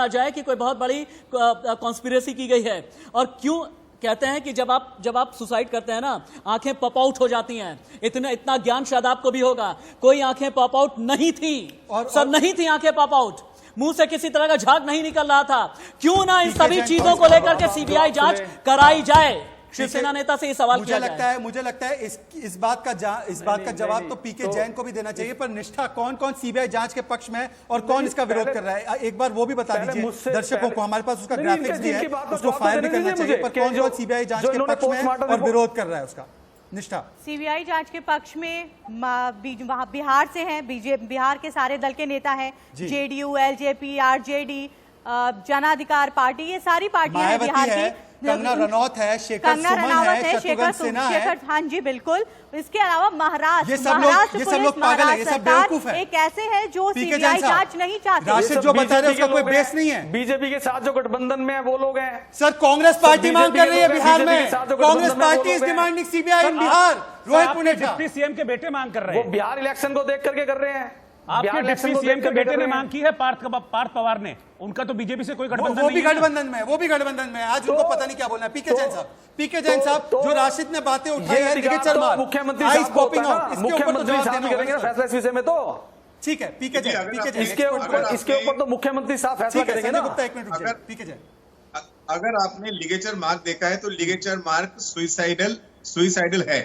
जाए कि कोई बहुत बड़ी कॉन्स्पिरेसी की गई है। और क्यों कहते हैं कि जब आप सुसाइड करते हैं ना, आंखें पॉप आउट हो जाती हैं। इतना ज्ञान शायद आपको भी होगा। कोई आंखें पॉप आउट नहीं थी, नहीं थी आंखें पॉप आउट। मुंह से किसी तरह का झाग नहीं निकल रहा था। क्यों ना इन सभी चीजों को लेकर के सीबीआई जांच कराई जाए। शिवसेना नेता से ये सवाल किया जाए। मुझे लगता है इस बात का जवाब तो पीके जैन को भी देना चाहिए। पर निष्ठा कौन सीबीआई जांच के पक्ष में है और कौन इसका विरोध कर रहा है, एक बार वो भी बता दीजिए दर्शकों को। हमारे पास उसका ग्राफिक्स भी है, उसको फायर भी करना चाहिए। पर कौन सीबीआई जांच के पक्ष में और विरोध कर रहा है उसका? निष्ठा सीबीआई जांच के पक्ष में बिहार से हैं, बिहार के सारे दल के नेता हैं, जेडीयू, एलजेपी, आरजेडी, जन अधिकार पार्टी, ये सारी पार्टियां हैं बिहार की। कंगना रनौत है, शेखर सुमन है, शत्रुघ्न सिन्हा है। हाँ जी बिल्कुल। इसके अलावा महाराष्ट्र ये सब लोग पागल है, ये सब बेवकूफ है। एक ऐसे है जो सीबीआई जांच नहीं चाहते। राशिद जो बता रहे हैं उसका कोई बेस नहीं है। बीजेपी के साथ जो गठबंधन में है वो लोग हैं। सर कांग्रेस पार्टी मांग कर रही है बिहार में। Congress party is demanding CBI in Bihar. Rohit Punetha deputy CM के बेटे मांग कर रहे हैं। वो बिहार इलेक्शन को देख करके कर रहे हैं। आपके डिप्टी सीएम के बेटे ने मांग की है, पार्थ पवार ने। उनका तो बीजेपी से कोई गठबंधन नहीं है। वो भी गठबंधन में आज उनको पता नहीं क्या बोलना है। पीके जैन साहब जो राशिद ने बातें उठाई है, लिगेचर मार्क, मुख्यमंत्री आइस पॉपिंग आउट, इसके ऊपर तो जवाब देना करेंगे ना फैसला इस विषय में। तो ठीक है, पीके जैन इसके ऊपर तो मुमुख्यमंत्री साहब फैसला करेंगे ना। एक मिनट रुकिए, पीके जैन। अगर आपने लिगेचर मार्क देखा है तो लिगेचर मार्क सुइसाइडल है।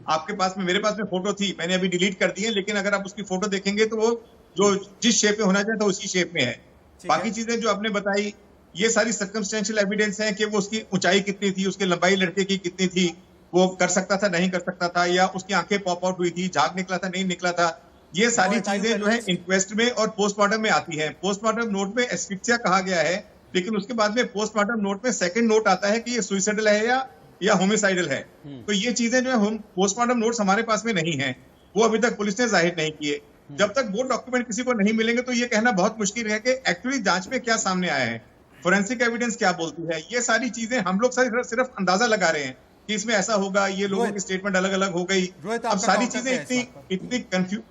आपके पास में, मेरे पास में फोटो थी, मैंने अभी डिलीट कर दी है, लेकिन अगर आप उसकी फोटो देखेंगे तो वो जो जिस शेप में होना चाहिए था उसी शेप में है। बाकी चीजें जो आपने बताई ये सारी सर्कमस्टेंशियल एविडेंस है कि वो उसकी ऊंचाई कितनी थी, उसकी लंबाई लड़के की कितनी थी, वो कर सकता था नहीं कर सकता था, या उसकी आंखें पॉप आउट हुई थी, झाग निकला था नहीं निकला था। ये सारी चीजें जो है इंक्वेस्ट में और पोस्टमार्टम में आती है। पोस्टमार्टम नोट में एस्फिक्सिया कहा गया है, लेकिन उसके बाद में पोस्टमार्टम नोट में सेकंड नोट आता है कि ये सुइसाइडल है या होमिसाइडल है। तो ये चीजें जो है पोस्टमार्टम नोट्स हमारे पास में नहीं है, वो अभी तक पुलिस ने जाहिर नहीं किए। जब तक वो डॉक्यूमेंट किसी को नहीं मिलेंगे तो ये कहना बहुत मुश्किल है कि एक्चुअली जांच में क्या सामने आया है, फोरेंसिक एविडेंस क्या बोलती है। ये सारी चीजें हम लोग सिर्फ अंदाजा लगा रहे हैं कि इसमें ऐसा होगा, ये लोगों की स्टेटमेंट अलग अलग हो गई। अब सारी चीजें इतनी कंफ्यूज,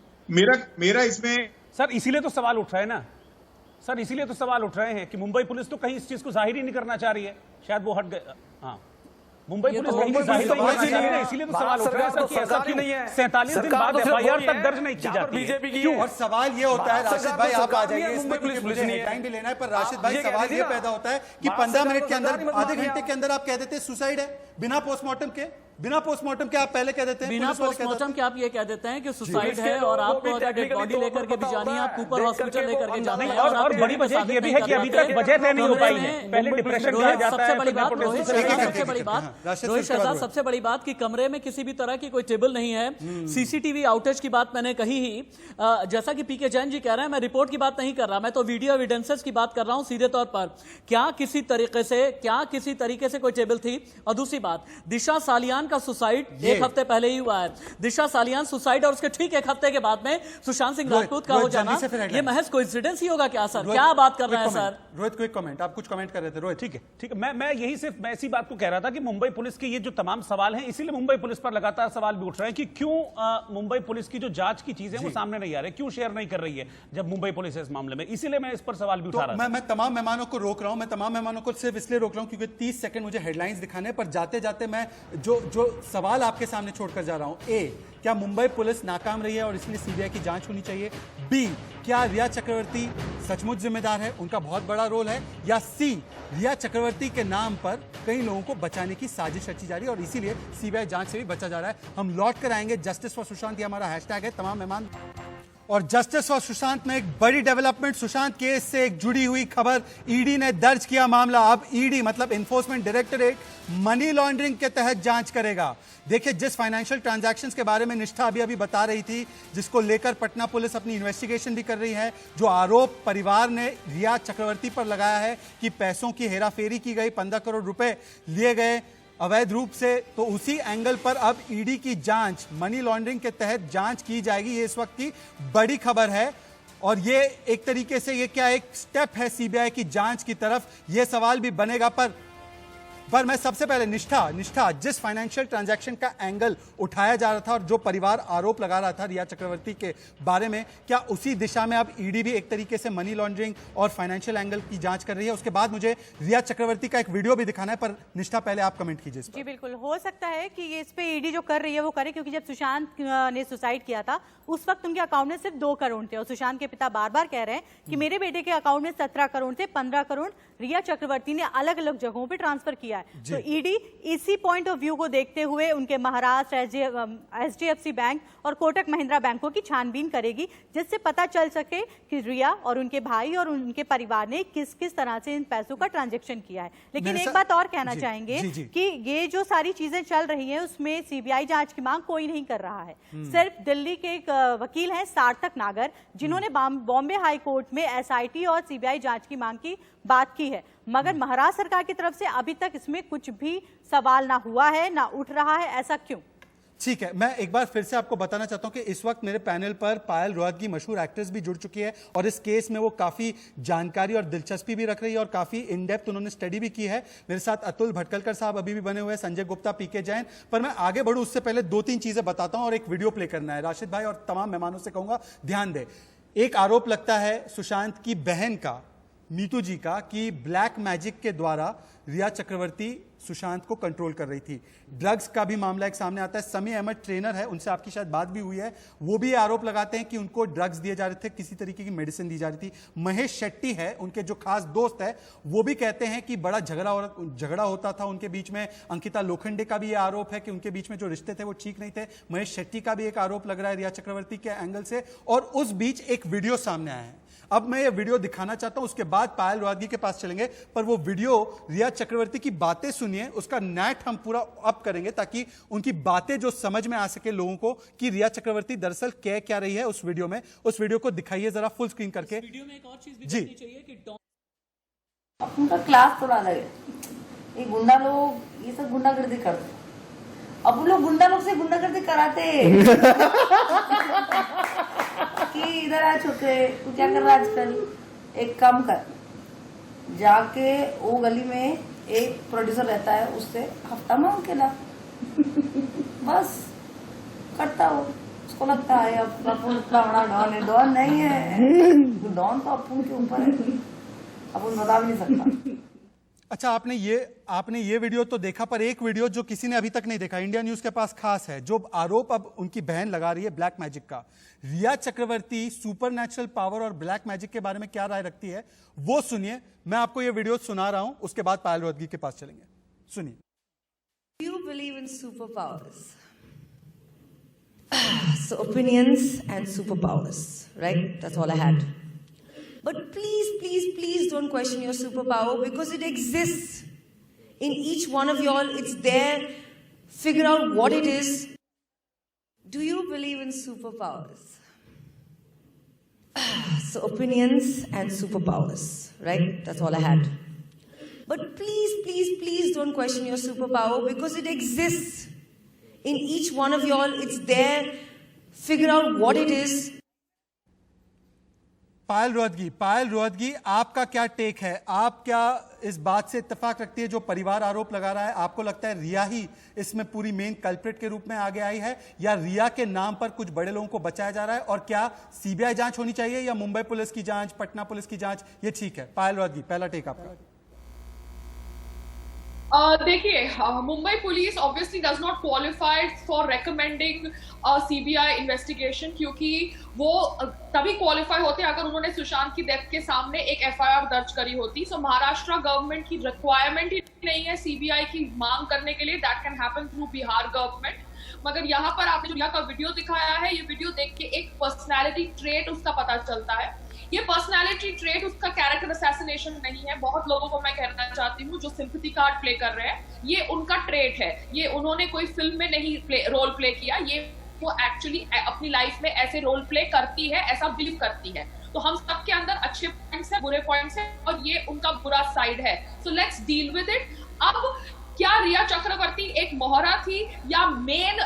मेरा इसमें सर इसीलिए तो सवाल उठ रहा है ना सर, इसीलिए तो सवाल उठ रहे हैं कि मुंबई पुलिस तो कहीं इस चीज को जाहिर ही नहीं करना चाह रही है। शायद वो हट गए। हाँ, मुंबई पुलिस कहीं जाहिर नहीं करना चाह रही है, इसीलिए तो सवाल उठ रहा है सर कि ऐसा क्यों 47 दिन बाद एफआईआर तक दर्ज नहीं की जाती बीजेपी की। और सवाल ये होता है, राशिद भाई आप आ जाइए, इसमें मुझे टाइम भी लेना है, पर राशिद भाई सवाल ये पैदा होता है कि 15 मिनट के अंदर, आधे घंटे के अंदर आप कह देते हैं सुसाइड है, बिना पोस्टमार्टम के आप पहले कह देते हैं, बिना पोस्टमार्टम के आप ये कह देते हैं कि सुसाइड है और आपको अगर डेड बॉडी लेकर के भी जानी है, आप कूपर हॉस्पिटल लेकर के जाना है। और बड़ी वजह ये भी है कि अभी तक वजह तय नहीं हो पाई है। पहले डिप्रेशन कहा जाता है, सबसे बड़ी बात रोहित शहजाद, सबसे बड़ी बात कि कमरे में किसी भी तरह की कोई टेबल नहीं है। सीसीटीवी आउटेज की बात मैंने कही ही, जैसा कि पीके जैन जी कह रहे हैं, मैं रिपोर्ट की बात नहीं कर रहा, मैं तो वीडियो एविडेंसेस की बात कर रहा हूं सीधे तौर पर। क्या किसी तरीके से कोई टेबल थी? और दूसरी बात, दिशा सालियान सालियान का सुसाइड एक हफ्ते पहले ही हुआ है। दिशा सालियान सुसाइड और उसके ठीक एक हफ्ते के बाद में सुशांत सिंह राजपूत का हो जाना, ये महज कोइंसिडेंस ही होगा क्या सर? क्या बात कर रहे हैं सर? रोहित, क्विक कमेंट, आप कुछ कमेंट कर रहे थे रोहित? ठीक है, मैं यही सिर्फ मैं इसी बात को कह रहा था कि मुंबई पुलिस के ये जो तमाम सवाल हैं, इसीलिए मुंबई पुलिस पर लगातार सवाल भी उठ रहे हैं कि क्यों मुंबई पुलिस की जो जांच की चीजें वो सामने नहीं आ रही, क्यों शेयर नहीं कर रही है जब मुंबई पुलिस है इस मामले में। इसीलिए मैं इस पर सवाल भी उठा रहा था। मैं तमाम मेहमानों को रोक रहा हूं, मैं तमाम मेहमानों को सिर्फ इसलिए रोक रहा हूं क्योंकि 30 सेकंड मुझे हेडलाइंस दिखाने पर जाते जाते मैं जो सवाल आपके सामने छोड़कर जा रहा हूं। ए, क्या मुंबई पुलिस नाकाम रही है और इसलिए सीबीआई की जांच होनी चाहिए? बी, क्या रिया चक्रवर्ती सचमुच जिम्मेदार है, उनका बहुत बड़ा रोल है? या सी, रिया चक्रवर्ती के नाम पर कई लोगों को बचाने की साजिश रची जा रही है और इसीलिए सीबीआई जांच से भी बचा जा रहा है? हम लौट कर आएंगे। जस्टिस फॉर सुशांत ये हमारा हैशटैग है। तमाम मेहमान और जस्टिस फॉर सुशांत में एक बड़ी डेवलपमेंट, सुशांत केस से एक जुड़ी हुई खबर। ईडी ने दर्ज किया मामला। अब ईडी मतलब इन्फोर्समेंट डायरेक्टोरेट मनी लॉन्ड्रिंग के तहत जांच करेगा। देखिए, जिस फाइनेंशियल ट्रांजैक्शंस के बारे में निष्ठा अभी बता रही थी, जिसको लेकर पटना पुलिस अपनी इन्वेस्टिगेशन भी कर रही है, जो आरोप परिवार ने रिया चक्रवर्ती पर लगाया है कि पैसों की हेराफेरी की गई, 15 करोड़ रुपए लिए गए अवैध रूप से, तो उसी एंगल पर अब ईडी की जांच, मनी लॉन्ड्रिंग के तहत जांच की जाएगी। ये इस वक्त की बड़ी खबर है और ये एक तरीके से ये क्या एक स्टेप है सीबीआई की जांच की तरफ, ये सवाल भी बनेगा। पर मैं सबसे पहले निष्ठा जिस फाइनेंशियल ट्रांजैक्शन का एंगल उठाया जा रहा था और जो परिवार आरोप लगा रहा था रिया चक्रवर्ती के बारे में, क्या उसी दिशा में अब ईडी भी एक तरीके से मनी लॉन्ड्रिंग और फाइनेंशियल एंगल की जांच कर रही है? उसके बाद मुझे रिया चक्रवर्ती का एक वीडियो भी दिखाना है, पर निष्ठा पहले आप कमेंट कीजिए। जी बिल्कुल, हो सकता है कि ये इस पे ईडी जो कर रही है वो करे, क्योंकि जब सुशांत ने सुसाइड किया था उस वक्त उनके अकाउंट में सिर्फ 2 करोड़ थे और सुशांत के पिता बार बार कह रहे हैं कि मेरे बेटे के अकाउंट में 17 करोड़ थे, 15 करोड़ रिया चक्रवर्ती ने अलग अलग जगहों पे ट्रांसफर किया है। तो ईडी इसी पॉइंट ऑफ व्यू को देखते हुए उनके महाराष्ट्र, एचडीएफसी बैंक और कोटक महिंद्रा बैंकों की छानबीन करेगी, जिससे पता चल सके कि रिया और उनके भाई और उनके परिवार ने किस किस तरह से इन पैसों का ट्रांजैक्शन किया है। लेकिन एक बात और कहना चाहेंगे कि ये जो सारी चीजें चल रही हैं उसमें सीबीआई जांच की मांग कोई नहीं कर रहा है। सिर्फ दिल्ली के एक वकील हैं सार्थक नागर, जिन्होंने बॉम्बे हाई कोर्ट में एसआईटी और सीबीआई जांच की मांग की बात की है, मगर महाराष्ट्र सरकार की तरफ से अभी तक इसमें कुछ भी सवाल ना हुआ है ना उठ रहा है। ऐसा क्यों? ठीक है, मैं एक बार फिर से आपको बताना चाहता हूं कि इस वक्त मेरे पैनल पर पायल रोहतगी, मशहूर एक्ट्रेस, भी जुड़ चुकी है और इस केस में वो काफी जानकारी और दिलचस्पी भी रख रही है और काफी इन डेप्थ उन्होंने स्टडी भी की है। मेरे साथ अतुल भटकलकर साहब अभी भी बने हुए हैं, संजय गुप्ता, पीके जैन। पर मैं आगे बढ़ूं उससे पहले 2-3 चीजें बताता हूं और एक वीडियो प्ले करना है। राशिद भाई और तमाम मेहमानों से कहूंगा ध्यान दे। एक आरोप लगता है सुशांत की बहन का, मीतू जी का, कि ब्लैक मैजिक के द्वारा रिया चक्रवर्ती सुशांत को कंट्रोल कर रही थी। ड्रग्स का भी मामला एक सामने आता है। समी अहमद ट्रेनर है, उनसे आपकी शायद बात भी हुई है, वो भी आरोप लगाते हैं कि उनको ड्रग्स दिए जा रहे थे, किसी तरीके की मेडिसिन दी जा रही थी। महेश शेट्टी है, उनके जो खास दोस्त है, वो भी कहते हैं कि बड़ा झगड़ा होता था उनके बीच में। अंकिता लोखंडे का भी ये आरोप है कि उनके बीच में जो रिश्ते थे वो ठीक नहीं थे। महेश शेट्टी का भी एक आरोप लग रहा है रिया चक्रवर्ती के एंगल से, और उस बीच एक वीडियो सामने आया है। अब मैं ये वीडियो दिखाना चाहता हूं, उसके बाद पायल रोहतगी के पास चलेंगे। पर वो वीडियो रिया चक्रवर्ती की बातें सुनिए, उसका नेट हम पूरा अप करेंगे ताकि उनकी बातें जो समझ में आ सके लोगों को कि रिया चक्रवर्ती दरअसल कह क्या रही है उस वीडियो में। उस वीडियो को दिखाइए जरा फुल स्क्रीन करके। वीडियो में एक और चीज भी देखनी चाहिए कि उनका क्लास थोड़ा अलग है। ये गुंडा लोग ये सब गुंडागर्दी करते, अब वो लोग गुंडा लोग से गुंडागर्दी कराते कि इधर आ छोटे, तू क्या कर रहा है आजकल, एक काम कर, जाके वो गली में एक प्रोड्यूसर रहता है, उससे हफ्ता मांग के ला बस करता हो। उसको लगता है अब अपन इतना बड़ा डॉन है, डॉन नहीं है, डॉन तो अपन के ऊपर है, अपन बता भी नहीं सकता। अच्छा, आपने ये वीडियो तो देखा, पर एक वीडियो जो किसी ने अभी तक नहीं देखा, इंडिया न्यूज के पास खास है, जो आरोप अब उनकी बहन लगा रही है ब्लैक मैजिक का। रिया चक्रवर्ती सुपरनैचुरल पावर और ब्लैक मैजिक के बारे में क्या राय रखती है वो सुनिए। मैं आपको ये वीडियो सुना रहा हूं, उसके बाद पायल रोहतगी के पास चलेंगे। सुनिए। Do you believe in superpowers? So opinions and superpowers, right? That's all I had. But please, please, please don't question your superpower, because it exists in each one of y'all. It's there. Figure out what it is. Do you believe in superpowers? So opinions and superpowers, right? That's all I had. But please, please, please don't question your superpower, because it exists in each one of y'all. It's there. Figure out what it is. पायल रोहतगी, आपका क्या take है? आप क्या इस बात से इत्तेफाक रखती है जो परिवार आरोप लगा रहा है? आपको लगता है रिया ही इसमें पूरी मेन कल्प्रिट के रूप में आगे आई है, या रिया के नाम पर कुछ बड़े लोगों को बचाया जा रहा है? और क्या सीबीआई जांच होनी चाहिए या मुंबई पुलिस की जांच, पटना पुलिस की जांच ये ठीक है? पायल रोहतगी, पहला टेक आपका। देखिए, Mumbai police obviously does not qualify for recommending CBI investigation, क्योंकि वो तभी क्वालिफाई होते हैं अगर उन्होंने सुशांत की डेथ के सामने एक एफआईआर दर्ज करी होती। सो महाराष्ट्र गवर्नमेंट की रिक्वायरमेंट ही नहीं है सीबीआई की मांग करने के लिए। That can happen through Bihar government. मगर यहाँ पर आपने जो रिया का वीडियो दिखाया है, ये वीडियो देख के एक पर्सनैलिटी ट्रेट उसका पता चलता है। ये पर्सनैलिटी ट्रेट उसका कैरेक्टर असैसिनेशन नहीं है। बहुत लोगों को मैं कहना चाहती हूँ जो सिंपैथी कार्ड प्ले कर रहे हैं, ये उनका ट्रेट है। ये उन्होंने कोई फिल्म में नहीं रोल प्ले किया, ये वो एक्चुअली अपनी लाइफ में ऐसे रोल प्ले करती है, ऐसा बिलीव करती है। तो हम सबके अंदर अच्छे पॉइंट्स हैं, बुरे पॉइंट्स हैं, और ये उनका बुरा साइड है। So let's deal with it. अब क्या रिया चक्रवर्ती एक मोहरा थी या मेन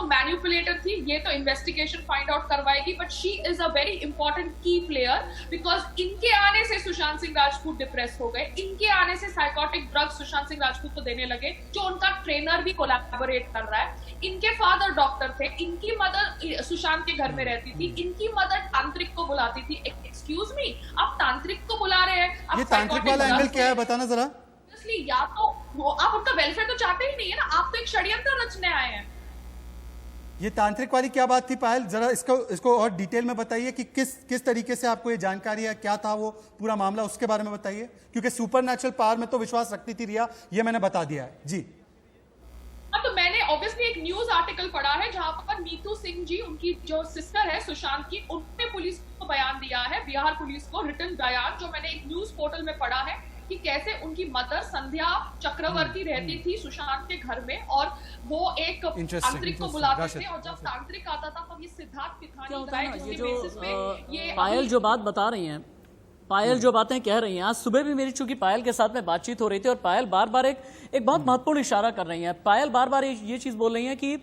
मैनिपुलेटर थी, ये तो इन्वेस्टिगेशन फाइंड आउट करवाएगी। But she is a very important की प्लेयर, बिकॉज इनके आने से सुशांत सिंह राजपूत डिप्रेस हो गए। इनके आने से साइकोटिक ड्रग्स सुशांत सिंह राजपूत को देने लगे, जो उनका ट्रेनर भी कोलैबोरेट कर रहा है। इनके फादर डॉक्टर थे, इनकी मदर सुशांत के घर में रहती थी, इनकी मदर तांत्रिक को बुलाती थी। एक्सक्यूज मी, आप तांत्रिक को बुला रहे हैं, ये तांत्रिक वाला एंगल क्या है बताना जरा। या तो आप उनका वेलफेयर तो चाहते ही नहीं है ना, आप तो एक षड्यंत्र रचने आए हैं। ये तांत्रिक वाली क्या बात थी पायल? जरा इसको और डिटेल में बताइए कि किस तरीके से आपको ये जानकारी है, क्या था वो पूरा मामला, उसके बारे में बताइए। क्योंकि सुपरनैचुरल पावर में तो विश्वास रखती थी रिया, ये मैंने बता दिया है जी। हाँ, तो मैंने ऑब्वियसली एक न्यूज आर्टिकल पढ़ा है जहां पर नीतू सिंह जी, उनकी जो सिस्टर है सुशांत की, उन्होंने पुलिस को बयान दिया है, बिहार पुलिस को रिटन बयान, जो मैंने एक न्यूज पोर्टल में पढ़ा है कि कैसे उनकी मदर संध्या चक्रवर्ती रहती थी सुशांत के घर में, और वो एक तांत्रिक को बुलाते थे, और जब तांत्रिक आता था तब ये सिद्धार्थ पिथानी गाइड के बेसिस पे ये पायल जो बात बता रही हैं, पायल जो बातें कह रही हैं, आज सुबह भी मेरी चूंकि पायल के साथ में बातचीत हो रही थी और पायल बार बार एक बहुत महत्वपूर्ण इशारा कर रही हैं। पायल बार बार ये चीज बोल रही हैं कि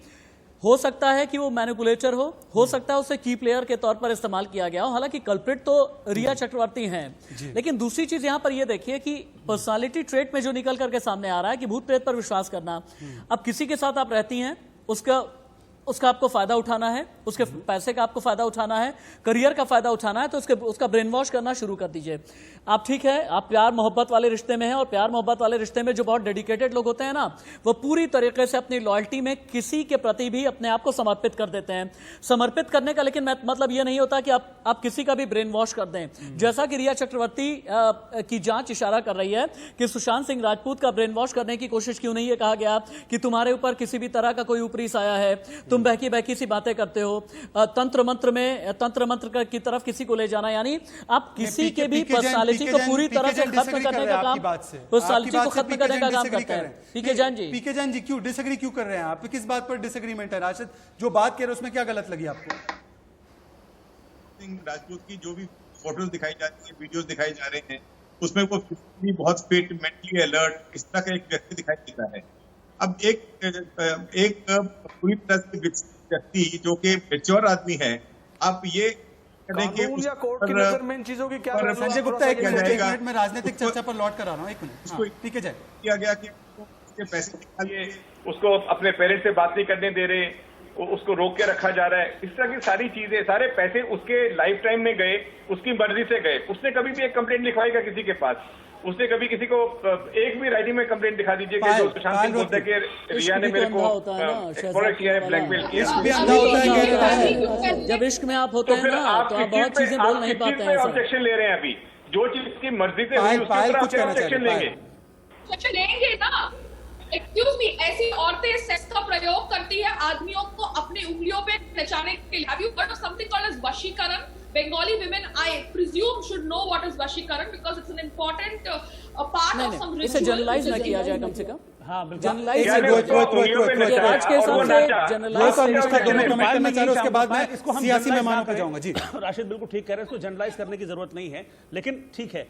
हो सकता है कि वो मैनिपुलेटर हो सकता है उसे की प्लेयर के तौर पर इस्तेमाल किया गया हो। हालांकि कल्प्रिट तो रिया चक्रवर्ती हैं, लेकिन दूसरी चीज यहां पर ये देखिए कि पर्सनालिटी ट्रेट में जो निकल करके सामने आ रहा है कि भूत प्रेत पर विश्वास करना। अब किसी के साथ आप रहती हैं, उसका आपको फायदा उठाना है, उसके पैसे का आपको फायदा उठाना है, करियर का फायदा उठाना है, तो उसका ब्रेन वॉश करना शुरू कर दीजिए। आप ठीक है, आप प्यार मोहब्बत वाले रिश्ते में हैं, और प्यार मोहब्बत वाले रिश्ते में जो बहुत डेडिकेटेड लोग होते हैं ना, वो पूरी तरीके से अपनी लॉयल्टी में किसी के प्रति भी अपने आप को समर्पित कर देते हैं। समर्पित करने का लेकिन मतलब ये नहीं होता कि आप किसी का भी ब्रेन वॉश कर दें। जैसा कि रिया चक्रवर्ती की जांच इशारा कर रही है कि सुशांत सिंह राजपूत का ब्रेन वॉश करने की कोशिश क्यों नहीं है, कहा गया कि तुम्हारे ऊपर किसी भी तरह का कोई ऊपरी साया है, तुम बहकी सी बातें करते हो, तंत्र मंत्र की तरफ किसी को ले जाना, यानी आप किसी के भी पर्सनालिटी को पूरी तरह से खत्म करने का काम, पर्सनालिटी को खत्म करने का काम करते हैं। पीके जैन जी क्यों डिसएग्री क्यों कर रहे हैं आप? किस बात पर डिसएग्रीमेंट है? राशिद जो बात कह रहे हैं उसमें क्या गलत लगी आपको? सिंह राजपूत की जो भी फोटोज दिखाई जा रही है, वीडियोस दिखाई जा रहे हैं, उसमें वो बहुत फिट, मेंटली अलर्ट, इस तरह का एक व्यक्ति दिखाई देता है। अब एक पूरी तरह से व्यक्ति जो कि मैच्योर आदमी है, आप ये कानून या कोर्ट की नजर में इन चीजों की क्या? संजय गुप्ता, एक मिनट में राजनीतिक चर्चा पर लौट कर आ रहा हूँ, एक मिनट। ठीक है, जाए किया गया कि उसके पैसे निकालिए, उसको अपने पेरेंट्स से बात नहीं करने दे रहे, उसको रोक के रखा जा रहा है, इस तरह की सारी चीजें, सारे पैसे उसके लाइफ टाइम में गए, उसकी मर्जी से गए। उसने कभी भी एक कंप्लेंट लिखवाएगा किसी के पास? उसने कभी किसी को एक भी राइटिंग में कंप्लेंट दिखा दीजिए कि जो सुशांत सिंह बोलते कि रिया ने मेरे को एक्सप्लॉइट किया है, ब्लैकमेल किया। जब इश्क में आप होते हैं ना, तो आप बहुत चीजें बोल नहीं पाते हैं। ऑब्जेक्शन ले रहे हैं अभी, जो चीज की मर्जी से हुई उसके ऊपर आप ऑब्जेक्शन लेंगे ना। एक्सक्यूज मी, ऐसी औरतें सेक्स का प्रयोग करती है आदमियों को अपनी उंगलियों पे नचाने के लिए। Have you heard of something called as वशीकरण? Bengali women, I presume, should know what is vashikaran because it's an important part of some ritual. इसे जनरलाइज ना किया जाए कम से कम। हाँ, जनरलाइज आज के हिसाब से जनरलाइज, उसके बाद मैं इसको सियासी मेहमानों पे जाऊंगा जी। राशिद बिल्कुल ठीक कह रहे हैं, इसको जनरलाइज करने की जरूरत नहीं है, लेकिन ठीक है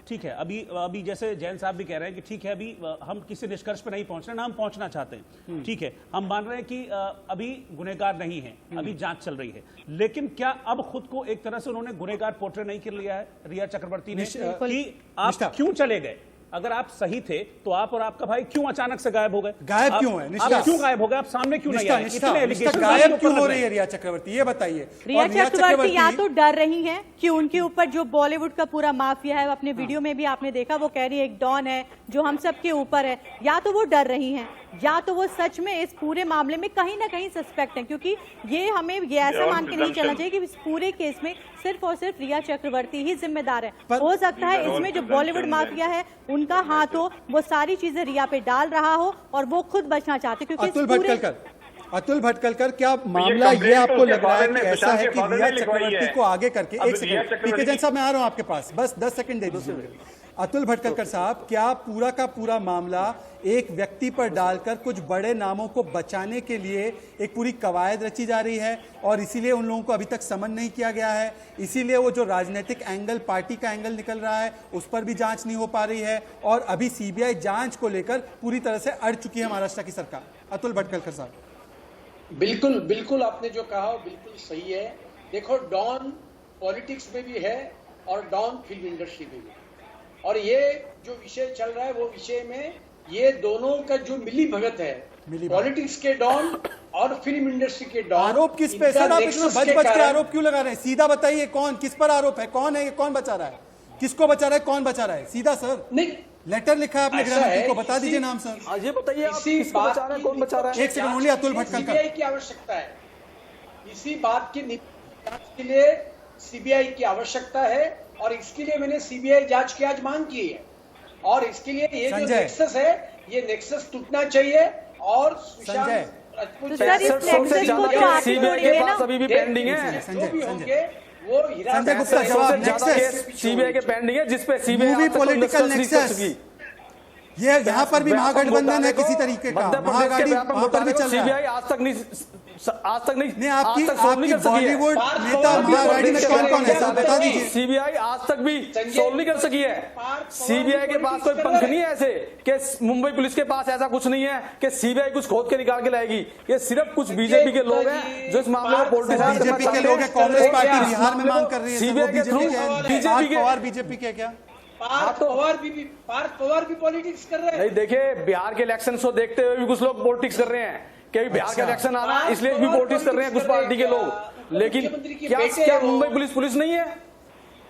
ठीक है, अभी जैसे जैन साहब भी कह रहे हैं कि ठीक है, अभी हम किसी निष्कर्ष पर नहीं पहुंच रहे ना, हम पहुंचना चाहते हैं। ठीक है, हम मान रहे हैं कि अभी गुनहगार नहीं है, अभी जांच चल रही है, लेकिन क्या अब खुद को एक तरह से उन्होंने गुनहगार पोर्ट्रे नहीं कर लिया है रिया चक्रवर्ती ने कि आप क्यों चले गए? अगर आप सही थे तो आप और आपका भाई क्यों अचानक से गायब हो गए? गायब क्यों है? आप क्यों गायब हो गए? आप सामने क्यों नहीं आए? इतने एलिगेशन गायब क्यों हो रही है रिया चक्रवर्ती, ये बताइए। रिया चक्रवर्ती या तो डर रही हैं कि उनके ऊपर जो बॉलीवुड का पूरा माफिया है, अपने वीडियो में भी आपने देखा, वो कह रही है एक डॉन है जो हम सबके ऊपर है, या तो वो डर रही हैं, या तो वो सच में इस पूरे मामले में कहीं ना कहीं सस्पेक्ट है, क्योंकि ये हमें ये ऐसा मान के नहीं चलना चाहिए कि इस पूरे केस में सिर्फ और सिर्फ रिया चक्रवर्ती ही जिम्मेदार है। हो सकता है इसमें जो बॉलीवुड माफिया है उनका हाथ हो, वो सारी चीजें रिया पे डाल रहा हो और वो खुद बचना चाहते, क्योंकि अतुल भटकलकर, क्या मामला ये आपको लग रहा है कि ऐसा है कि रिया चक्रवर्ती को आगे करके, एक सेकंड पीके जैन साहब मैं आ रहा हूं आपके पास, बस 10 सेकंड दे दीजिए। अतुल भटकलकर साहब, क्या पूरा का पूरा मामला एक व्यक्ति पर डालकर कुछ बड़े नामों को बचाने के लिए एक पूरी कवायद रची जा रही है और इसीलिए उन लोगों को अभी तक समन नहीं किया गया है, इसीलिए वो जो राजनीतिक एंगल, पार्टी का एंगल निकल रहा है उस पर भी जांच नहीं हो पा रही है और अभी सीबीआई जांच को लेकर पूरी तरह से अड़ चुकी है महाराष्ट्र की सरकार? अतुल भटकलकर साहब। बिल्कुल बिल्कुल, आपने जो कहा बिल्कुल सही है। देखो, डॉन पॉलिटिक्स में भी है और डॉन फिल्म इंडस्ट्री में भी, और ये जो विषय चल रहा है वो विषय में ये दोनों का जो मिली भगत है, पॉलिटिक्स के डॉन और फिल्म इंडस्ट्री के डॉन। आरोप किस पे सर? आप इतना बच के आरोप क्यों लगा रहे हैं? सीधा बताइए, कौन, किस पर आरोप है? कौन है ये? कौन बचा रहा है? किसको बचा रहा है? कौन बचा रहा है? सीधा सर। नहीं, लेटर लिखा है आपने गृह मंत्री को, बता दीजिए नाम सर। ये बताइए आप किसको बचा रहे हैं, कौन बचा रहा है? एक सेकंड ओनली, अतुल भटकलकर। सीबीआई की आवश्यकता है, इसी बात की जांच के लिए सीबीआई की आवश्यकता है और इसके लिए मैंने सीबीआई जांच की आज मांग की है और इसके लिए ये जो नेक्सस है, ये नेक्सस टूटना चाहिए और सुशांत राजपूत सीबीआई के पास अभी भी पेंडिंग है, जो भी होंगे वो संजय गुप्ता जवाब, नेक्सस सीबीआई के पेंडिंग है जिसपे सीबीआई पॉलिटिकल नेक्सस, ये यहाँ पर भी महागठबंधन है किसी तरीके का, महागाड़ी वहां पर भी चल रहा है। सीबीआई आज तक नहीं आपकी बॉलीवुड नेता महागाड़ी में कौन कौन है सर, बता दीजिए। सीबीआई आज तक भी सोल्व नहीं कर सकी है। सीबीआई के पास कोई पंख नहीं है ऐसे कि मुंबई पुलिस के पास ऐसा कुछ नहीं है कि सीबीआई कुछ खोद के निकाल के लाएगी। ये सिर्फ कुछ बीजेपी के लोग हैं जो इस मामले में पॉलिटिक्स, बीजेपी के लोग हैं, कांग्रेस पार्टी बिहार में मांग कर रही है सीबीआई के थ्रू, बीजेपी के और बीजेपी के क्या पार्थ पवार भी पॉलिटिक्स कर रहे हैं। नहीं, देखिए बिहार के इलेक्शन को देखते हुए भी कुछ लोग पॉलिटिक्स कर रहे हैं कि बिहार का इलेक्शन आ रहा है इसलिए भी पॉलिटिक्स कर रहे हैं कुछ पार्टी के लोग, लेकिन क्या मुंबई पुलिस पुलिस नहीं है?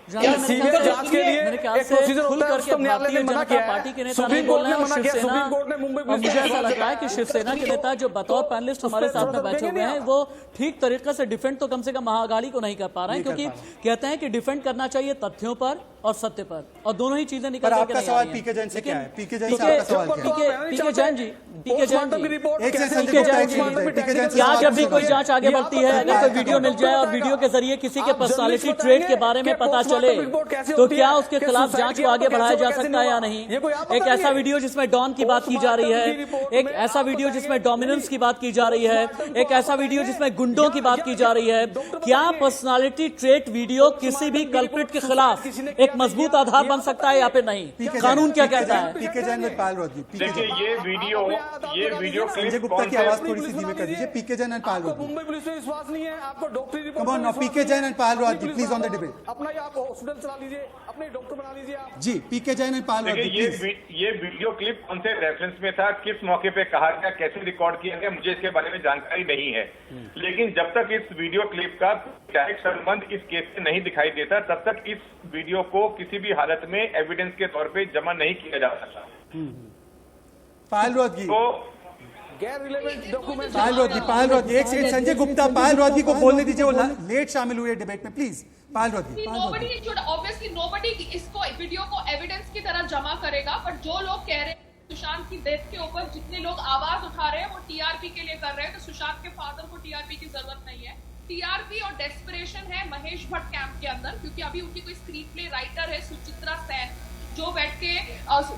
क्या सीबीआई जांच के लिए एक प्रोसीजर होता है, उसको न्यायालय ने मना किया है, सुप्रीम कोर्ट ने मना किया, सुप्रीम कोर्ट ने मुंबई पुलिस। मुझे ऐसा लग रहा है कि शिवसेना के नेता जो बतौर पैनलिस्ट हमारे साथ में बैठे हुए हैं वो ठीक तरीके से डिफेंड तो कम से कम महाअघाड़ी को नहीं कर पा रहे हैं, क्योंकि कहते हैं कि डिफेंड करना चाहिए तथ्यों पर और सत्य पर, और दोनों ही चीजें निकल कर आपका सवाल पीके जैन से क्या है? पीके जैन से आपका सवाल क्या है? पीके जैन जी, पीके जैन जी, एक से संजय गुप्ता, एक से क्या जब भी कोई जांच आगे बढ़ती है, अगर कोई वीडियो मिल जाए और वीडियो के जरिए किसी के पर्सनालिटी ट्रेट के बारे में पता चले तो क्या उसके खिलाफ जांच को आगे बढ़ाया जा सकता है या नहीं? एक ऐसा वीडियो जिसमें डॉन की बात की जा रही है, एक ऐसा वीडियो जिसमें डोमिनेंस की बात की जा रही है, एक ऐसा वीडियो जिसमें गुंडों की बात की जा रही है, क्या पर्सनालिटी ट्रेट वीडियो किसी भी कल्प्रिट के खिलाफ एक मजबूत आधार बन सकता है या फिर नहीं? कानून क्या कहता है? पीके जैन विद पायल रोधी। देखिए ये वीडियो संजय गुप्ता की आवाज थोड़ी सी धीमी कर दीजिए। पीके जैन एंड पायल रोधी। मुंबई पुलिस में विश्वास नहीं है आपको? डॉक्टरी report, come on now, PK Jain and Payal Rodhi please on the debate. अपना आप हॉस्पिटल चला लीजिए, अपने डॉक्टर बना लीजिए आप। जी, पीके जैन एंड पायल रोधी प्लीज। ये वीडियो क्लिप कौन से रेफरेंस में था, किस मौके पे कहा गया, कैसे रिकॉर्ड किया गया, मुझे इसके बारे में जानकारी नहीं है, लेकिन जब तक इस वीडियो क्लिप का डायरेक्ट संबंध इस केस से नहीं दिखाई देता तब तक इस वीडियो को किसी भी हालत में एविडेंस के तौर पे जमा नहीं किया जा सकता। पायल रोधी तो गैर रिलेवेंट डॉक्यूमेंट, पायल रोधी एक सेकंड, संजय गुप्ता पायल रोधी को बोलने दीजिए, वो लेट शामिल हुए डिबेट में, प्लीज। पायल रोधी, ऑब्वियसली नोबडी इसको वीडियो को एविडेंस की तरह जमा करेगा, बट जो लोग कह रहे हैं सुशांत की डेथ के ऊपर जितने लोग आवाज उठा रहे हैं वो टीआरपी के लिए कर रहे हैं, तो सुशांत के फादर को टीआरपी की जरूरत नहीं है। टीआरपी और डेस्परेशन है महेश भट्ट कैंप के अंदर, क्योंकि अभी उनकी कोई स्क्रीन प्ले राइटर है सुचित्रा सेन जो बैठ के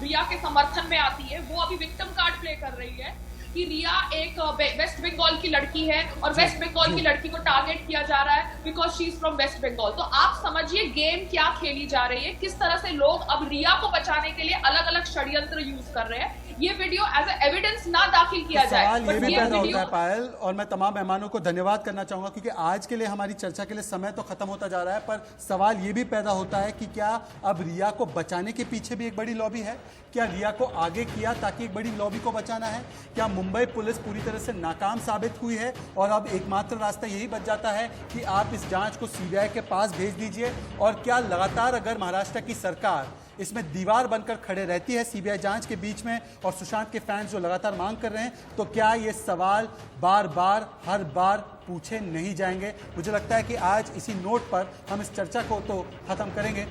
रिया के समर्थन में आती है, वो अभी विक्टिम कार्ड प्ले कर रही है। कि रिया एक वेस्ट बंगाल की लड़की है और वेस्ट बंगाल की लड़की को टारगेट किया जा रहा है because she is from West Bengal. तो आप समझिए गेम क्या खेली जा रही है, किस तरह से लोग अब रिया को बचाने के लिए अलग अलग षड्यंत्र यूज कर रहे हैं। ये वीडियो एज ए एविडेंस ना दाखिल किया जाए। सवाल ये भी पैदा होता है पायल, और मैं तमाम मेहमानों को धन्यवाद करना चाहूंगा क्योंकि आज के लिए हमारी चर्चा के लिए समय तो खत्म होता जा रहा है, पर सवाल ये भी पैदा होता है कि क्या अब रिया को बचाने के पीछे भी एक बड़ी लॉबी है? क्या रिया को आगे किया ताकि एक बड़ी लॉबी को बचाना है? क्या मुंबई पुलिस पूरी तरह से नाकाम साबित हुई है और अब एकमात्र रास्ता यही बच जाता है कि आप इस जांच को सीबीआई के पास भेज दीजिए? और क्या लगातार अगर महाराष्ट्र की सरकार इसमें दीवार बनकर खड़े रहती है सीबीआई जांच के बीच में और सुशांत के फैंस जो लगातार मांग कर रहे हैं, तो क्या ये सवाल बार बार हर बार पूछे नहीं जाएंगे? मुझे लगता है कि आज इसी नोट पर हम इस चर्चा को तो खत्म करेंगे।